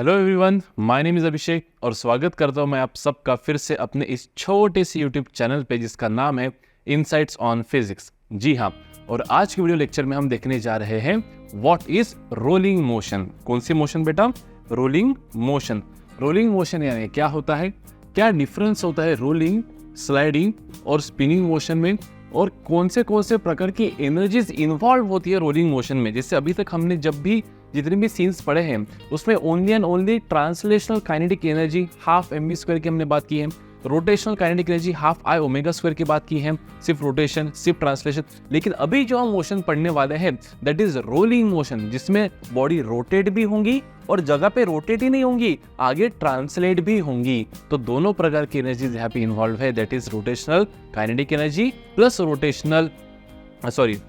Hello everyone, my name is Abhishek और स्वागत करता हूं मैं आप सबका फिर से अपने इस छोटे से यूट्यूब चैनल पे जिसका नाम है इनसाइट्स ऑन फिजिक्स। जी हाँ, और आज के वीडियो लेक्चर में हम देखने जा रहे हैं व्हाट इज रोलिंग मोशन। कौन सी मोशन बेटा? Rolling motion. रोलिंग मोशन यानी क्या होता है, क्या डिफरेंस होता है रोलिंग, स्लाइडिंग और स्पिनिंग मोशन में, और कौन से प्रकार की एनर्जीज इन्वॉल्व होती है रोलिंग मोशन में। जैसे अभी तक हमने जब भी जितने भी सीन्स पढ़े हैं उसमें only and only translational kinetic energy half M we square की हमने बात की है, rotational kinetic energy half I omega square की बात की है, सिर्फ रोटेशन सिर्फ ट्रांसलेशन। लेकिन अभी जो हम मोशन पढ़ने वाले हैं दैट इज रोलिंग मोशन, जिसमें बॉडी रोटेट भी होंगी और जगह पे रोटेट ही नहीं होंगी, आगे ट्रांसलेट भी होंगी। तो दोनों प्रकार की एनर्जीज यहाँ पे इन्वॉल्व है, that is rotational kinetic energy plus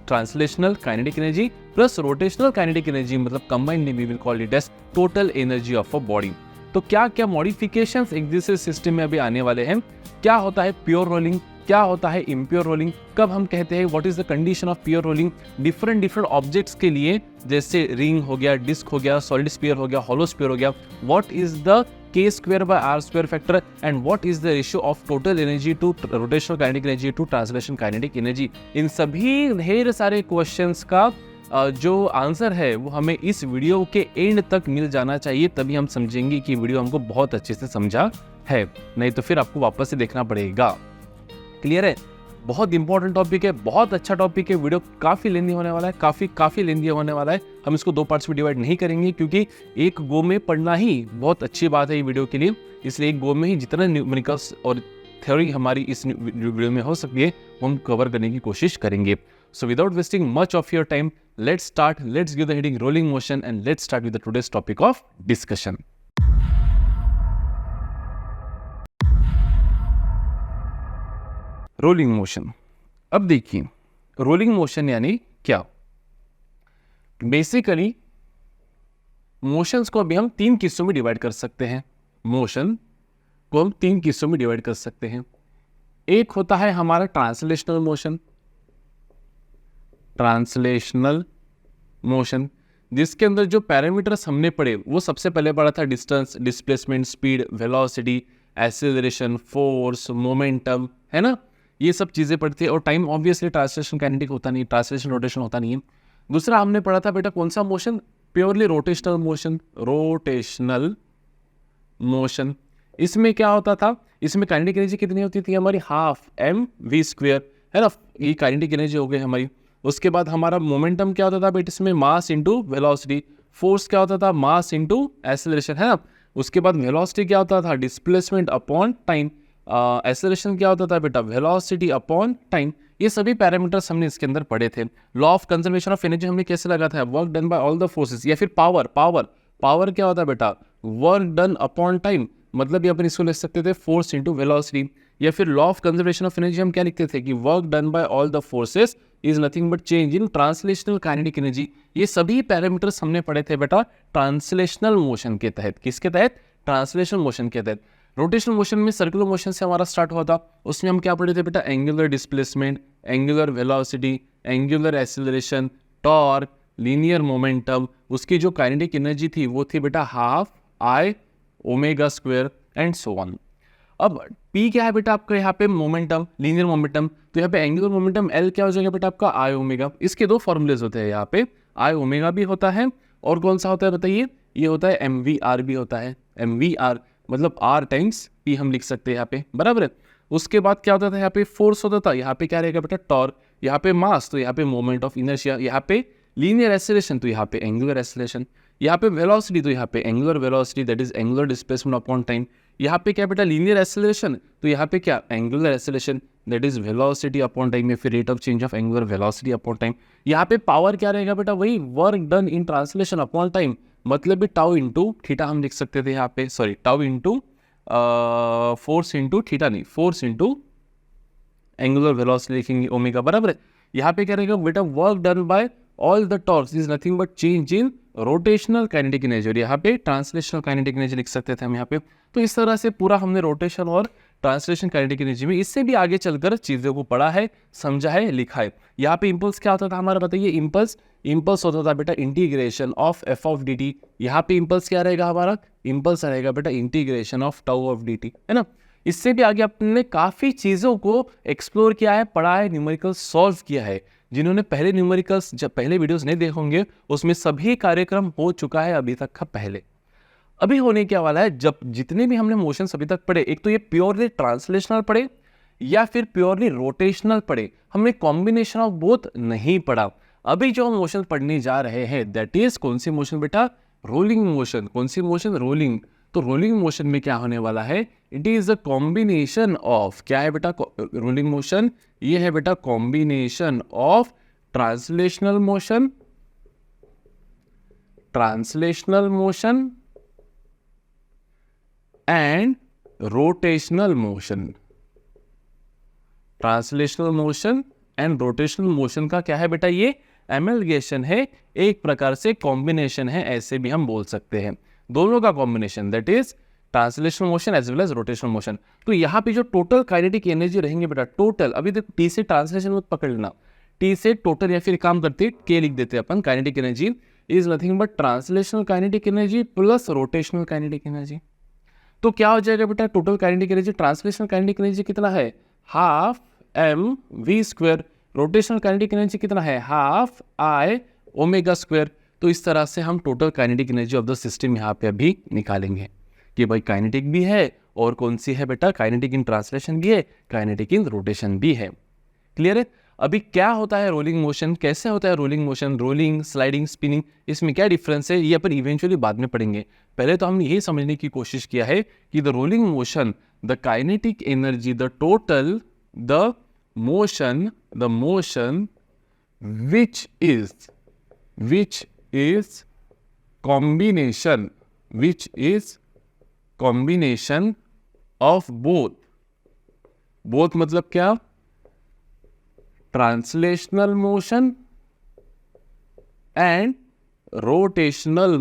translational kinetic energy plus rotational kinetic energy, मतलब combined we will call it as total energy of a body. तो क्या क्या मॉडिफिकेशंस एग्जिस्टेंस सिस्टम में अभी आने वाले हैं, क्या होता है प्योर रोलिंग, क्या होता है इम्प्योर रोलिंग, कब हम कहते हैं what is the condition of pure rolling different objects के लिए, जैसे रिंग हो गया, डिस्क हो गया, सॉलिड स्फीयर हो गया, हॉलो स्फीयर हो गया, what is the k square by r square factor and what is the ratio of total energy to rotational kinetic energy to translation kinetic energy। इन सभी ढेर सारे क्वेश्चंस का जो आंसर है वो हमें इस वीडियो के एंड तक मिल जाना चाहिए, तभी हम समझेंगे कि वीडियो हमको बहुत अच्छे से समझा है, नहीं तो फिर आपको वापस से देखना पड़ेगा। क्लियर है? बहुत इंपॉर्टेंट टॉपिक है, बहुत अच्छा टॉपिक है, वीडियो काफ़ी लेंदी होने वाला है, काफ़ी लेंदी होने वाला है। हम इसको दो पार्ट्स में डिवाइड नहीं करेंगे क्योंकि एक गो में पढ़ना ही बहुत अच्छी बात है ये वीडियो के लिए, इसलिए एक गो में ही जितना न्यूमेरिकल्स और थ्योरी हमारी इस वीडियो में हो सकती है हम कवर करने की कोशिश करेंगे। So without wasting much of your time, let's give the heading rolling motion and let's start with the today's topic of discussion. Rolling motion. अब देखिए रोलिंग मोशन यानी क्या। बेसिकली मोशंस को अभी हम तीन किस्सों में डिवाइड कर सकते हैं। मोशन को हम तीन किस्सों में डिवाइड कर सकते हैं। एक होता है हमारा ट्रांसलेशनल मोशन, जिसके अंदर जो पैरामीटर्स हमने पढ़े वो सबसे पहले पढ़ा था distance, displacement, speed, velocity, acceleration, force, momentum, है ना, ये सब चीज़ें पढ़ती है। और टाइम ऑब्वियसली ट्रांसलेशन काइनेटिक होता नहीं, ट्रांसलेशन रोटेशन होता नहीं है। दूसरा हमने पढ़ा था बेटा कौन सा मोशन, प्योरली रोटेशनल मोशन। इसमें क्या होता था, इसमें काइनेटिक एनर्जी कितनी होती थी हमारी, हाफ एम वी स्क्वायर, है ना, ये काइनेटिक एनर्जी हो गई हमारी। उसके बाद हमारा मोमेंटम क्या होता था बेटा, इसमें मास इंटू वेलोसिटी। फोर्स क्या होता था, मास इंटू एक्सेलरेशन, है ना। उसके बाद वेलोसिटी क्या होता था, डिस्प्लेसमेंट अपॉन टाइम। एक्सेलरेशन क्या होता था बेटा, वेलोसिटी अपॉन टाइम। ये सभी पैरामीटर्स हमने इसके अंदर पढ़े थे। Law of conservation of energy हमने कैसे लगा था, work done by all the forces, या फिर पावर क्या होता है बेटा, वर्क डन अपॉन टाइम, मतलब ये अपन इसको लिख सकते थे फोर्स इंटू वेलोसिटी। या फिर law of conservation of energy हम क्या लिखते थे कि work done by all the forces is nothing but change in translational kinetic energy. ये सभी पैरामीटर्स हमने पढ़े थे बेटा ट्रांसलेशनल मोशन के तहत। किसके तहत? ट्रांसलेशनल मोशन के तहत। रोटेशनल मोशन में सर्कुलर मोशन से हमारा स्टार्ट हुआ था, उसमें हम क्या पढ़े थे बेटा, angular displacement, angular velocity, angular acceleration, torque, linear momentum. उसकी जो काइनेटिक एनर्जी थी वो थी बेटा half I omega square and so on. अब P क्या है बेटा आपका यहाँ पे, मोमेंटम, लीनियर मोमेंटम। तो यहाँ पे एंगुलर मोमेंटम L क्या हो जाएगा बेटा आपका, आई ओमेगा। इसके दो फॉर्मूलेज होते हैं, यहाँ पे आई ओमेगा भी होता है और कौन सा होता है बताइए, ये होता है MVR भी होता है। MVR मतलब R टाइम्स P हम लिख सकते हैं यहाँ पे, बराबर है। उसके बाद क्या होता था, यहाँ पे फोर्स होता था, यहाँ पे क्या रहेगा बेटा टॉर्क, यहाँ पे मास, तो यहाँ पे मोमेंट ऑफ इनर्शिया, यहाँ पे लीनियर एक्सेलरेशन, तो यहाँ पे एंगुलर एक्सेलरेशन, यहाँ पे वेलोसिटी, तो यहाँ पे angular velocity that is angular displacement upon time. यहाँ पे क्या बेटा लीनियर एक्सेलरेशन, तो यहाँ पे क्या angular acceleration that is velocity upon time, या फिर rate of change of angular velocity upon time. यहाँ पे पावर क्या रहेगा बेटा, वही work done in translation upon time, मतलब भी टाउ इंटू थीटा हम लिख सकते थे यहाँ पे, sorry tau into force into theta नहीं, फोर्स इंटू एंगुलर वेलोसिटी लिखेंगे ओमेगा, बराबर है। यहाँ पे क्या रहेगा बेटा, work done by all the torques is nothing but change in rotational kinetic energy, और यहाँ पे ट्रांसलेशनल काइनेटिक एनर्जी लिख सकते थे हम यहाँ पे। तो इस तरह से पूरा हमने रोटेशन और ट्रांसलेशन काइनेटिक एनर्जी में इससे भी आगे चलकर चीज़ों को पढ़ा है, समझा है, लिखा है। यहाँ पे इम्पल्स क्या होता था हमारा, बताइए। इम्पल्स होता था बेटा integration of F of D T. यहाँ पे इम्पल्स क्या रहेगा हमारा, इम्पल्स रहेगा बेटा integration of tau of D T, है ना। इससे भी आगे आपने काफ़ी चीज़ों को एक्सप्लोर किया है, पढ़ा है, न्यूमेरिकल सॉल्व किया है। जिन्होंने पहले न्यूमेरिकल्स जब पहले वीडियोस नहीं देखे होंगे उसमें सभी कार्यक्रम हो चुका है अभी तक का पहले। अभी होने क्या वाला है, जब जितने भी हमने मोशंस अभी तक पढ़े, एक तो ये प्योरली ट्रांसलेशनल पढ़े या फिर प्योरली रोटेशनल पढ़े, हमने कॉम्बिनेशन ऑफ बोथ नहीं पढ़ा। अभी जो हम मोशन पढ़ने जा रहे हैं दैट इज कौन सी मोशन बेटा, रोलिंग मोशन। कौन सी मोशन, रोलिंग। तो रोलिंग मोशन में क्या होने वाला है, it is a combination of, क्या है बेटा रोलिंग मोशन, ये है बेटा combination of translational motion and rotational motion. Translational motion and rotational motion का क्या है बेटा, ये एमलगेशन है, एक प्रकार से कॉम्बिनेशन है, ऐसे भी हम बोल सकते हैं। दोनों का combination that is translational motion as well as rotational motion. तो यहाँ पे जो टोटल काइनेटिक एनर्जी रहेंगे बेटा, टोटल, अभी देखो टी से ट्रांसलेशन मत पकड़ लेना, टी से टोटल, या फिर काम करते के लिख देते अपन, kinetic energy is nothing but translational kinetic energy plus rotational kinetic energy. तो क्या हो जाएगा बेटा, total kinetic energy, translational kinetic energy कितना है, half M we square, rotational kinetic energy कितना है, हाफ आई ओमेगा स्क्वायर। तो इस तरह से हम total kinetic energy of the system यहाँ पे अभी निकालेंगे कि भाई काइनेटिक भी है और कौन सी है बेटा, काइनेटिक इन ट्रांसलेशन भी है, काइनेटिक इन रोटेशन भी है। क्लियर है। अभी क्या होता है रोलिंग मोशन, कैसे होता है rolling motion, rolling, sliding, spinning, इसमें क्या डिफरेंस है ये अपन इवेंचुअली बाद में पढ़ेंगे। पहले तो हमने यही समझने की कोशिश किया है कि the rolling motion, the kinetic energy, the total, the motion which is combination of both मतलब क्या, translational motion and rotational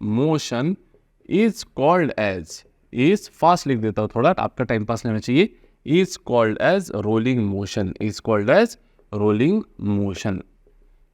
motion is called as, is fast लिख देता हूं थोड़ा, आपका टाइम पास लेना चाहिए, is called as rolling motion.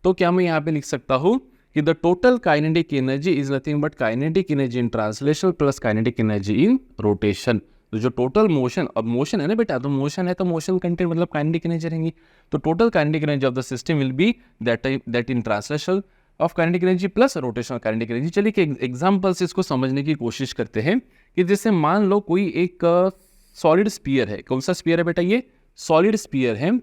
तो क्या मैं यहाँ पे लिख सकता हूं कि the total kinetic energy is nothing but kinetic energy in translation plus kinetic energy in rotation. तो जो टोटल मोशन, अब मोशन है ना बेटा, तो मोशन है तो मोशन कंटेंट मतलब काइनेटिक एनर्जी रहेंगी। तो total kinetic energy of the system will be that in translation of kinetic energy plus rotational kinetic energy. चलिए कि एग्जांपल से इसको समझने की कोशिश करते हैं कि जैसे मान लो कोई एक सॉलिड स्फीयर है। कौन सा स्फीयर है बेटा, ये सॉलिड स्फीयर है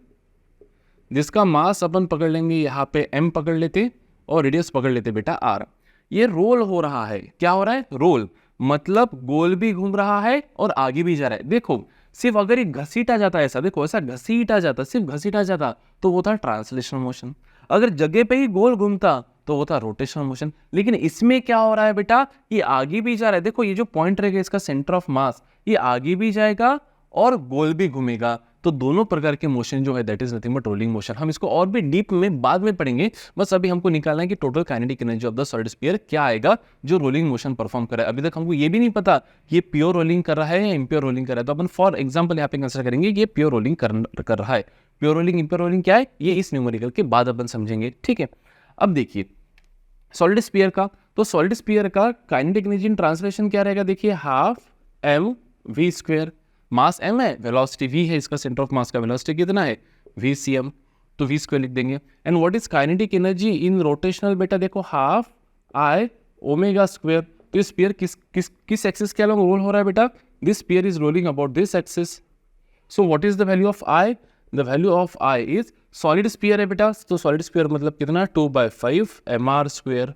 जिसका मास अपन पकड़ लेंगे यहाँ पे m पकड़ लेते और रेडियस पकड़ लेते बेटा r। ये रोल हो रहा है, क्या हो रहा है, रोल, मतलब गोल भी घूम रहा है और आगे भी जा रहा है। देखो सिर्फ अगर ये घसीटा जाता है, ऐसा देखो, ऐसा घसीटा जाता, सिर्फ घसीटा जाता तो वो था ट्रांसलेशनल मोशन। अगर जगह पे ही गोल घूमता तो वो था रोटेशनल मोशन। लेकिन इसमें क्या हो रहा है बेटा, ये आगे भी जा रहा है। देखो ये जो पॉइंट रहेगा इसका सेंटर ऑफ मास, ये आगे भी जाएगा और गोल भी घूमेगा। तो दोनों प्रकार के मोशन जो है that is nothing but rolling motion. हम इसको और भी डीप में बाद में पढ़ेंगे, बस अभी हमको निकालना है कि total kinetic energy of the solid sphere क्या आएगा जो रोलिंग मोशन परफॉर्म कर रहा है। अभी तक हमको ये भी नहीं पता ये प्योर रोलिंग कर रहा है या इम्प्योर रोलिंग कर रहा है। तो अपन फॉर एग्जाम्पल यहाँ पे कंसिडर करेंगे ये प्योर रोलिंग कर रहा है। प्योर रोलिंग इम्प्योर रोलिंग क्या है ये इस न्यूमेरिकल के बाद अपन समझेंगे, ठीक है। अब देखिए सॉलिड स्फीयर का, तो सॉलिड स्फीयर का काइनेटिक एनर्जी इन ट्रांसलेशन क्या रहेगा, देखिए half M we square. Mass m है, वेलोसिटी v है, इसका सेंटर ऑफ मास का वेलोसिटी कितना है vcm, तो v स्क्वायर लिख देंगे। And what is kinetic energy in rotational बेटा, देखो हाफ आई ओमेगा स्क्वायर। तो स्फीयर किस एक्सिस के अलॉन्ग रोल हो रहा है बेटा, this sphere is rolling about this axis. So what is the value of I, the value of I is, solid sphere है बेटा, तो सॉलिड स्फीयर मतलब कितना 2/5 mr स्क्वायर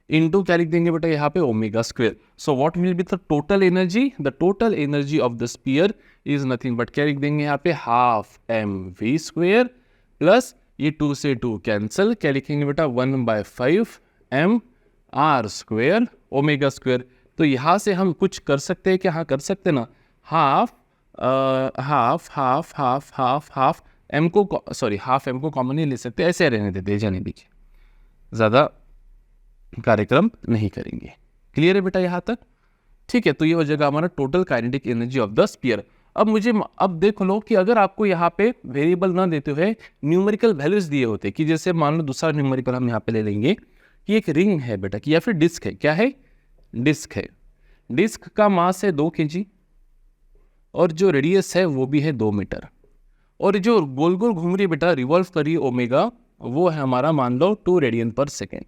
इनटू क्या लिख देंगे बेटा यहाँ पे omega square. So what will be the total energy, the total energy of the sphere is nothing but क्या लिख देंगे यहाँ पे half M we square plus ये 2 से 2 कैंसिल, क्या लिखेंगे बेटा 1/5 M R square omega square. तो यहाँ से हम कुछ कर सकते हैं क्या, हाँ कर सकते ना, हाफ एम को, सॉरी हाफ एम को कॉमन नहीं ले सकते, ऐसे रहने देते, जाने दीजिए, ज़्यादा कार्यक्रम नहीं करेंगे। क्लियर है बेटा यहाँ तक, ठीक है, तो ये हो जाएगा हमारा total kinetic energy of the sphere. अब देख लो कि अगर आपको यहाँ पे वेरिएबल ना देते हुए न्यूमेरिकल वैल्यूज दिए होते, कि जैसे मान लो दूसरा न्यूमेरिकल हम यहाँ पे ले लेंगे कि एक रिंग है बेटा, कि या फिर डिस्क है, क्या है, डिस्क है, डिस्क का मास है 2 kg और जो रेडियस है वो भी है 2 मीटर, और जो गोल गोल घूम रही है बेटा, रिवॉल्व कर रही है ओमेगा, वो है हमारा मान लो 2 radian per second,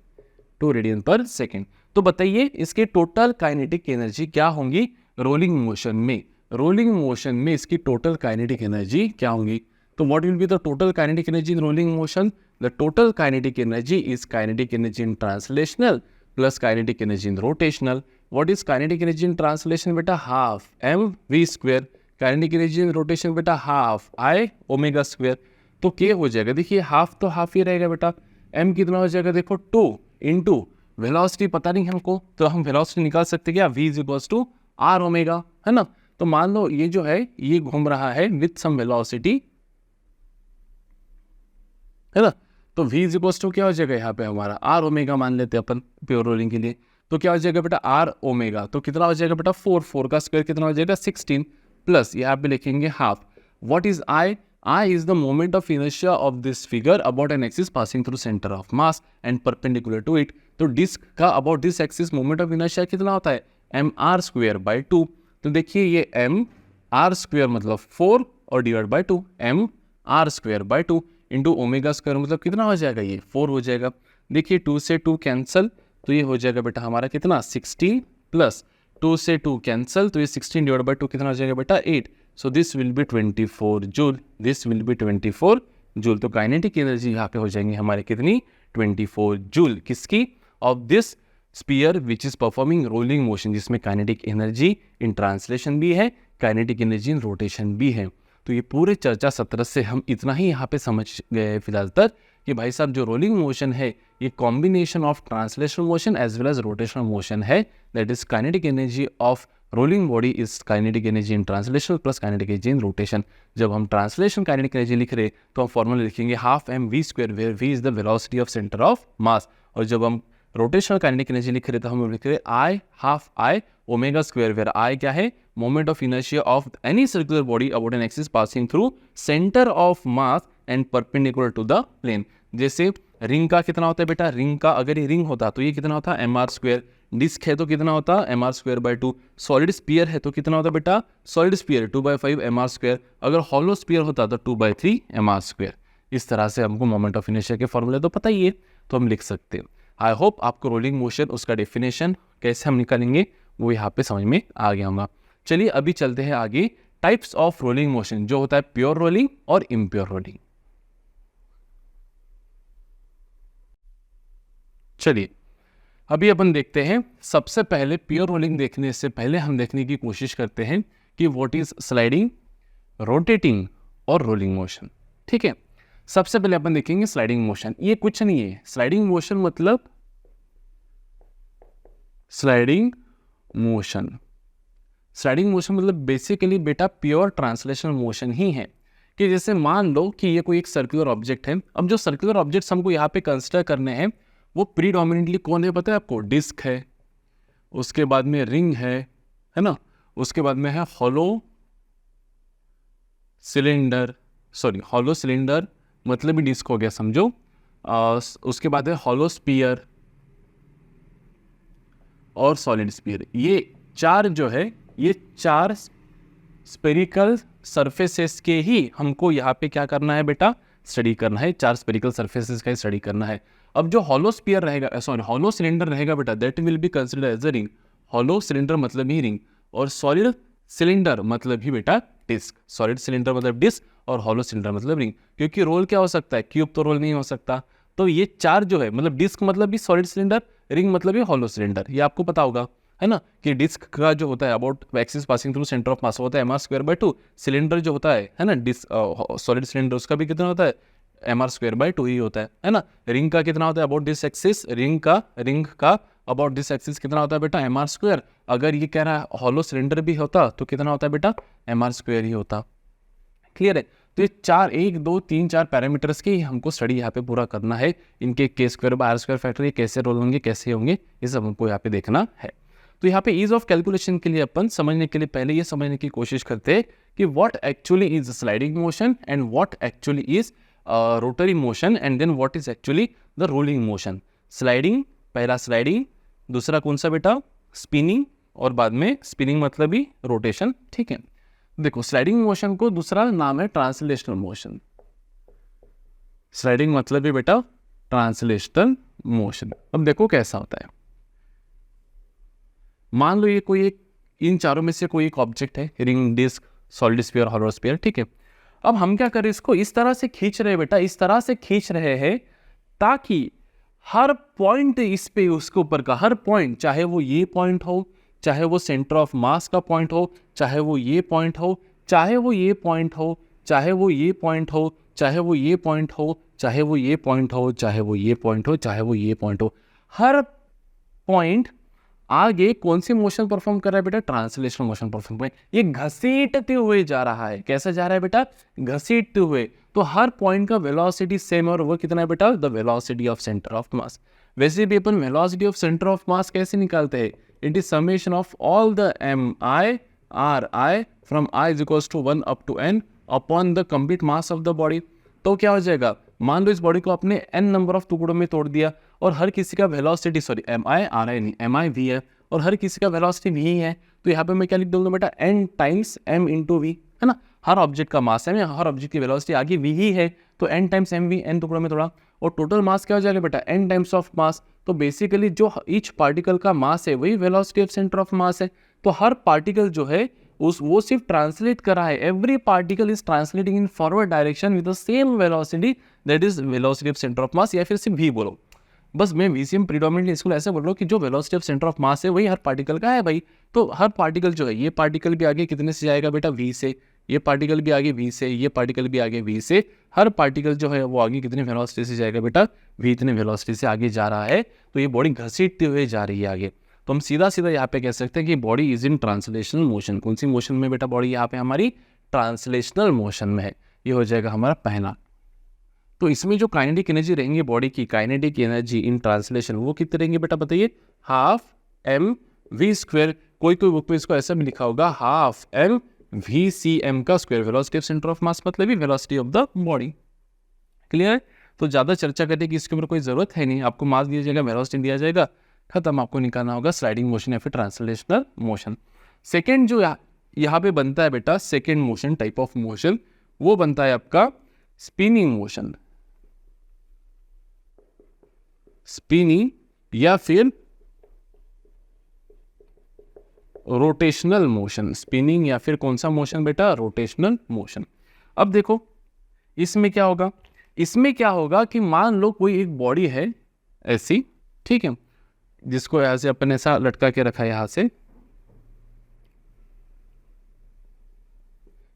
2 radian per second. तो बताइए इसके टोटल काइनेटिक एनर्जी क्या होंगी रोलिंग मोशन में, रोलिंग मोशन में इसकी टोटल काइनेटिक एनर्जी क्या होंगी। तो what will be the total kinetic energy in rolling motion, the total kinetic energy is kinetic energy in translational plus kinetic energy in rotational. What is kinetic energy in translation बेटा, half M we square, kinetic energy in rotation बेटा half I omega square. तो के हो जाएगा, देखिए half तो half ही रहेगा बेटा, एम कितना हो जाएगा, देखो 2 इंटू वेलोसिटी पता नहीं हमको, तो हम वेलोसिटी निकाल सकते क्या, v is equals to R omega, है ना। तो मान लो ये जो है ये घूम रहा है विथ सम वेलोसिटी, है ना, तो v इज इक्वल्स टू क्या हो जाएगा यहाँ पे हमारा आर ओमेगा मान लेते हैं अपन प्योर रोलिंग के लिए। तो क्या हो जाएगा बेटा आर ओमेगा, तो कितना हो जाएगा बेटा 4 का स्क्वायर कितना हो जाएगा 16 प्लस यहाँ पे लिखेंगे half. What is I, I is the moment of inertia of this figure about an axis passing through center of mass and perpendicular to it। तो डिस्क का about this axis moment of inertia कितना होता है mr square by 2। तो देखिए ये mr square मतलब 4 और divide by 2 mr square by 2 into omega square मतलब कितना हो जाएगा, ये 4 हो जाएगा। देखिए 2 से 2 कैंसिल, तो ये हो जाएगा बेटा हमारा कितना 16 प्लस 2 से 2 कैंसिल, तो ये 16 डिवाइड बाई 2 कितना हो जाएगा बेटा 8। So this will be 24 joule, this will be 24 joule. तो काइनेटिक एनर्जी यहाँ पे हो जाएंगे हमारे कितनी 24 जूल, किसकी, of this sphere which is performing rolling motion, जिसमें काइनेटिक एनर्जी इन ट्रांसलेशन भी है, काइनेटिक एनर्जी इन रोटेशन भी है। तो ये पूरे चर्चा सत्र से हम इतना ही यहाँ पे समझ गए फिलहाल तक कि भाई साहब जो रोलिंग मोशन है ये combination of translational motion as well as rotational motion है। That is kinetic energy of rolling body is kinetic energy in translation plus kinetic energy in rotation. जब हम ट्रांसलेशन काइनेटिक एनर्जी लिख रहे तो हम formula लिखेंगे half M we square, where V is the velocity of centre of mass. और जब हम रोटेशनल काइनेटिक एनर्जी लिख रहे तो हम लिख रहे I half I omega square, where I क्या है moment of inertia of any circular body about an axis passing through centre of mass and perpendicular to the plane. जैसे रिंग का कितना होता है बेटा, रिंग का अगर ये रिंग होता तो ये कितना होता एम आर स्क्वायर, डिस्क है तो कितना होता M R square by 2, solid sphere है तो कितना होता बेटा solid sphere 2/5 M R square, अगर हॉलो स्पीयर होता तो 2/3 एम आर स्क्वायर। इस तरह से हमको मोमेंट ऑफ इनर्शिया के फॉर्मूले तो पता ही है, तो हम लिख सकते हैं। आई होप आपको रोलिंग मोशन उसका डेफिनेशन कैसे हम निकालेंगे वो यहाँ पे समझ में आ गया होगा। चलिए अभी चलते हैं आगे, टाइप्स ऑफ रोलिंग मोशन जो होता है प्योर रोलिंग और इम्प्योर रोलिंग। चलिए अभी अपन देखते हैं, सबसे पहले प्योर रोलिंग देखने से पहले हम देखने की कोशिश करते हैं कि व्हाट इज स्लाइडिंग, रोटेटिंग और रोलिंग मोशन। ठीक है, सबसे पहले अपन देखेंगे स्लाइडिंग मोशन। ये कुछ नहीं है, स्लाइडिंग मोशन मतलब स्लाइडिंग मोशन मतलब बेसिकली बेटा प्योर ट्रांसलेशनल मोशन ही है। कि जैसे मान लो कि ये कोई एक सर्कुलर ऑब्जेक्ट है, अब जो सर्कुलर ऑब्जेक्ट्स हमको यहाँ पे कंसिडर करने हैं वो प्रीडोमिनेंटली कौन है पता है आपको, डिस्क है, उसके बाद में रिंग है ना, उसके बाद में है hollow cylinder, sorry hollow cylinder मतलब ही डिस्क हो गया समझो, उसके बाद है हॉलो स्पीयर और सॉलिड स्पीयर। ये चार जो है ये चार स्पेरिकल सरफेसेस के ही हमको यहाँ पे क्या करना है बेटा, स्टडी करना है, चार स्पेरिकल सरफेसेस का स्टडी करना है। अब जो हॉलो स्पीयर रहेगा, सॉरी हॉलो सिलेंडर रहेगा बेटा, that will be considered as a ring. Hollow cylinder मतलब ही रिंग और सॉलिड सिलेंडर मतलब ही बेटा डिस्क। सॉलिड सिलेंडर मतलब डिस्क और हॉलो सिलेंडर मतलब रिंग, क्योंकि रोल क्या हो सकता है, क्यूब तो रोल नहीं हो सकता। तो ये चार जो है मतलब डिस्क मतलब भी सॉलिड सिलेंडर, रिंग मतलब भी हॉलो सिलेंडर, ये आपको पता होगा है ना, कि डिस्क का जो होता है about axis passing through centre of mass होता है M R square by 2, cylinder जो होता है ना डिस्क सॉलिड सिलेंडर उसका भी कितना होता है एम आर स्क्वायर बाई 2 ही होता है ना। रिंग का कितना होता है अबाउट दिस एक्सिस, रिंग का अबाउट दिस एक्सिस कितना होता है बेटा एम आर स्क्वायर। अगर ये कह रहा है हॉलो सिलेंडर भी होता तो कितना होता है बेटा एम आर स्क्वायर ही होता। क्लियर है, तो ये 4 1 2 3 4 पैरामीटर्स की हमको स्टडी यहाँ पे पूरा करना है। इनके K square by are square factor ये कैसे रोल होंगे कैसे होंगे ये सब हमको यहाँ पे देखना है। तो यहाँ पे ईज ऑफ कैलकुलेशन के लिए अपन समझने के लिए पहले ये समझने की कोशिश करते हैं कि what actually is sliding motion and what actually is rotary motion and then what is actually the rolling motion. Sliding, पहला स्लाइडिंग, दूसरा कौन सा बेटा, स्पिनिंग, और बाद में स्पिनिंग मतलब ही रोटेशन। ठीक है, देखो स्लाइडिंग मोशन को दूसरा नाम है ट्रांसलेशनल मोशन। स्लाइडिंग मतलब ही बेटा ट्रांसलेशनल मोशन। अब देखो कैसा होता है, मान लो ये कोई एक, इन चारों में से कोई एक ऑब्जेक्ट है, ring, disc, solid sphere, hollow sphere. ठीक है, अब हम क्या करें, इसको इस तरह से खींच रहे हैं बेटा, इस तरह से खींच रहे हैं ताकि हर पॉइंट इस पे, उसके ऊपर का हर पॉइंट, चाहे वो ये पॉइंट हो, चाहे वो सेंटर ऑफ मास का पॉइंट हो, चाहे वो ये पॉइंट हो, चाहे वो ये पॉइंट हो, चाहे वो ये पॉइंट हो, चाहे वो ये पॉइंट हो, चाहे वो ये पॉइंट हो, चाहे वो ये पॉइंट हो, चाहे वो ये पॉइंट हो, हर पॉइंट आगे कौन सी मोशन परफॉर्म कर रहा है बेटा, ट्रांसलेशनल मोशन परफॉर्म कर रहा है। ये घसीटते हुए जा रहा है, कैसे जा रहा है बेटा, घसीटते हुए। तो हर पॉइंट का वेलोसिटी सेम, और वो कितना है बेटा, the velocity of centre of mass. वैसे भी अपन velocity of centre of mass कैसे निकालते हैं, it is summation of all the m I R i from i is equals to 1 up to n upon the complete mass of the body. तो क्या हो जाएगा, मान लो इस बॉडी को आपने n नंबर ऑफ टुकड़ों में तोड़ दिया, और हर किसी का velocity, sorry M I R I नहीं, एम आई वी है, और हर किसी का वेलोसिटी वी है। तो यहाँ पे मैं क्या लिख दूंगा बेटा, n times m into V, है ना। हर ऑब्जेक्ट का मास है, हर ऑब्जेक्ट की वेलोसिटी आगे वी ही है, तो n times M V, n टुकड़ों में तोड़ा, और टोटल मास क्या हो जाएगा बेटा, n टाइम्स ऑफ मास। तो बेसिकली जो ईच पार्टिकल का मास है वही वेलोसिटी ऑफ सेंटर ऑफ मास है। तो हर पार्टिकल जो है वो सिर्फ ट्रांसलेट कर रहा है, every particle is translating in forward direction with the same velocity, that is velocity of centre of मास, या फिर सिर्फ वी बोलो। बस मैं वीसीएम प्रीडोमिनेटली इसको ऐसे बोल रहा हूँ कि जो वेलोसिटी ऑफ सेंटर ऑफ मास है वही हर पार्टिकल का है भाई। तो हर पार्टिकल जो है, ये पार्टिकल भी आगे कितने से जाएगा बेटा, वी से, ये पार्टिकल भी आगे वी से, ये पार्टिकल भी आगे वी से, हर पार्टिकल जो है वो आगे कितने वेलोसिटी से जाएगा बेटा, वी इतने वेलोसिटी से आगे जा रहा है। तो ये बॉडी घसीटते हुए जा रही है आगे। तो हम सीधा सीधा यहाँ पे कह सकते हैं कि body is in translational motion. कौन सी मोशन में बेटा, बॉडी यहाँ पे हमारी ट्रांसलेशनल मोशन में है। ये हो जाएगा हमारा पहला। तो इसमें जो काइनेटिक एनर्जी रहेंगी बॉडी की, काइनेटिक एनर्जी इन ट्रांसलेशन, वो कितने रहेंगे बेटा बताइए, हाफ एम वी स्क्वायर। कोई कोई बुक में इसको ऐसा भी लिखा होगा, half M v c m का square. Velocity of centre of mass मतलब ही velocity of the body. Clear है। तो ज़्यादा चर्चा करने की इसके ऊपर कोई ज़रूरत है नहीं, आपको मास दिया जाएगा, वेलोसिटी दिया जाएगा, खत्म। आपको निकालना होगा स्लाइडिंग मोशन या फिर ट्रांसलेशनल मोशन। सेकेंड जो यहाँ पे बनता है बेटा, second motion, type of motion, वो बनता है आपका स्पिनिंग मोशन। स्पिनिंग या फिर रोटेशनल मोशन। स्पिनिंग या फिर कौन सा मोशन बेटा, रोटेशनल मोशन। अब देखो इसमें क्या होगा, इसमें क्या होगा कि मान लो कोई एक बॉडी है ऐसी, ठीक है, जिसको यहां से अपन ऐसा लटका के रखा है यहां से,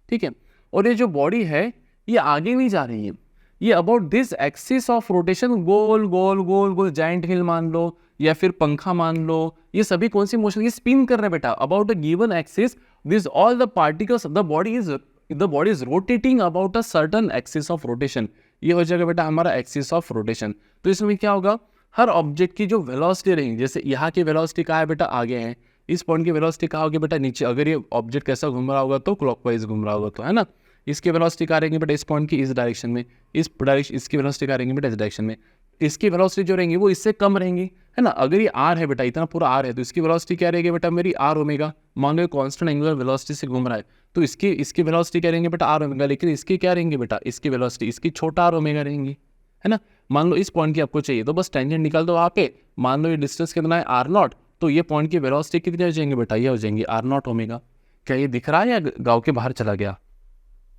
ठीक है, और ये जो बॉडी है ये आगे नहीं जा रही है, ये about this axis of rotation goal goal goal goal, giant wheel मान लो या फिर पंखा मान लो, ये सभी कौन सी मोशन, ये स्पिन कर रहे हैं बेटा about a given axis. This all the particles, the body is rotating about a certain axis of rotation. ये हो जाएगा बेटा हमारा एक्सिस ऑफ रोटेशन। तो इसमें क्या होगा, हर ऑब्जेक्ट की जो वेलोसिटी रहेंगी, जैसे यहाँ की वेलोसिटी कहाँ है बेटा, आगे है, इस पॉइंट की वेलोसिटी कहाँ होगी बेटा, नीचे। अगर ये ऑब्जेक्ट कैसा घूम रहा होगा तो क्लॉकवाइज घूम रहा होगा, तो है ना। इसकी वेलोसिटी कहाँ रहेंगी बेटा, इस पॉइंट की इस डायरेक्शन में, इस डायरेक्शन, इसकी वेलोसिटी कहाँ रहेंगी बेटा, इस डायरेक्शन में। इसकी वेलोसिटी जो रहेंगी वो इससे कम रहेंगी, है ना। अगर ये आर है बेटा, इतना पूरा आर है, तो इसकी वेलोसिटी क्या रहेगी बेटा मेरी, आर ओमेगा। मान लो ये कांस्टेंट एंगुलर वेलोसिटी से घूम रहा है, तो इसकी वेलोसिटी क्या रहेंगे बेटा, आर ओमेगा। लेकिन इसकी क्या रहेंगे बेटा, इसकी वेलोसिटी इसकी छोटा आर ओमेगा रहेंगी, है ना। मान लो इस पॉइंट की आपको चाहिए, तो बस टेंजेंट निकाल दो वहाँ पे। मान लो ये डिस्टेंस कितना है, आर नॉट, तो ये पॉइंट की वेलोसिटी कितनी हो जाएंगे बेटा, ये हो जाएंगे आर नॉट ओमेगा। क्या ये दिख रहा है या गाँव के बाहर चला गया,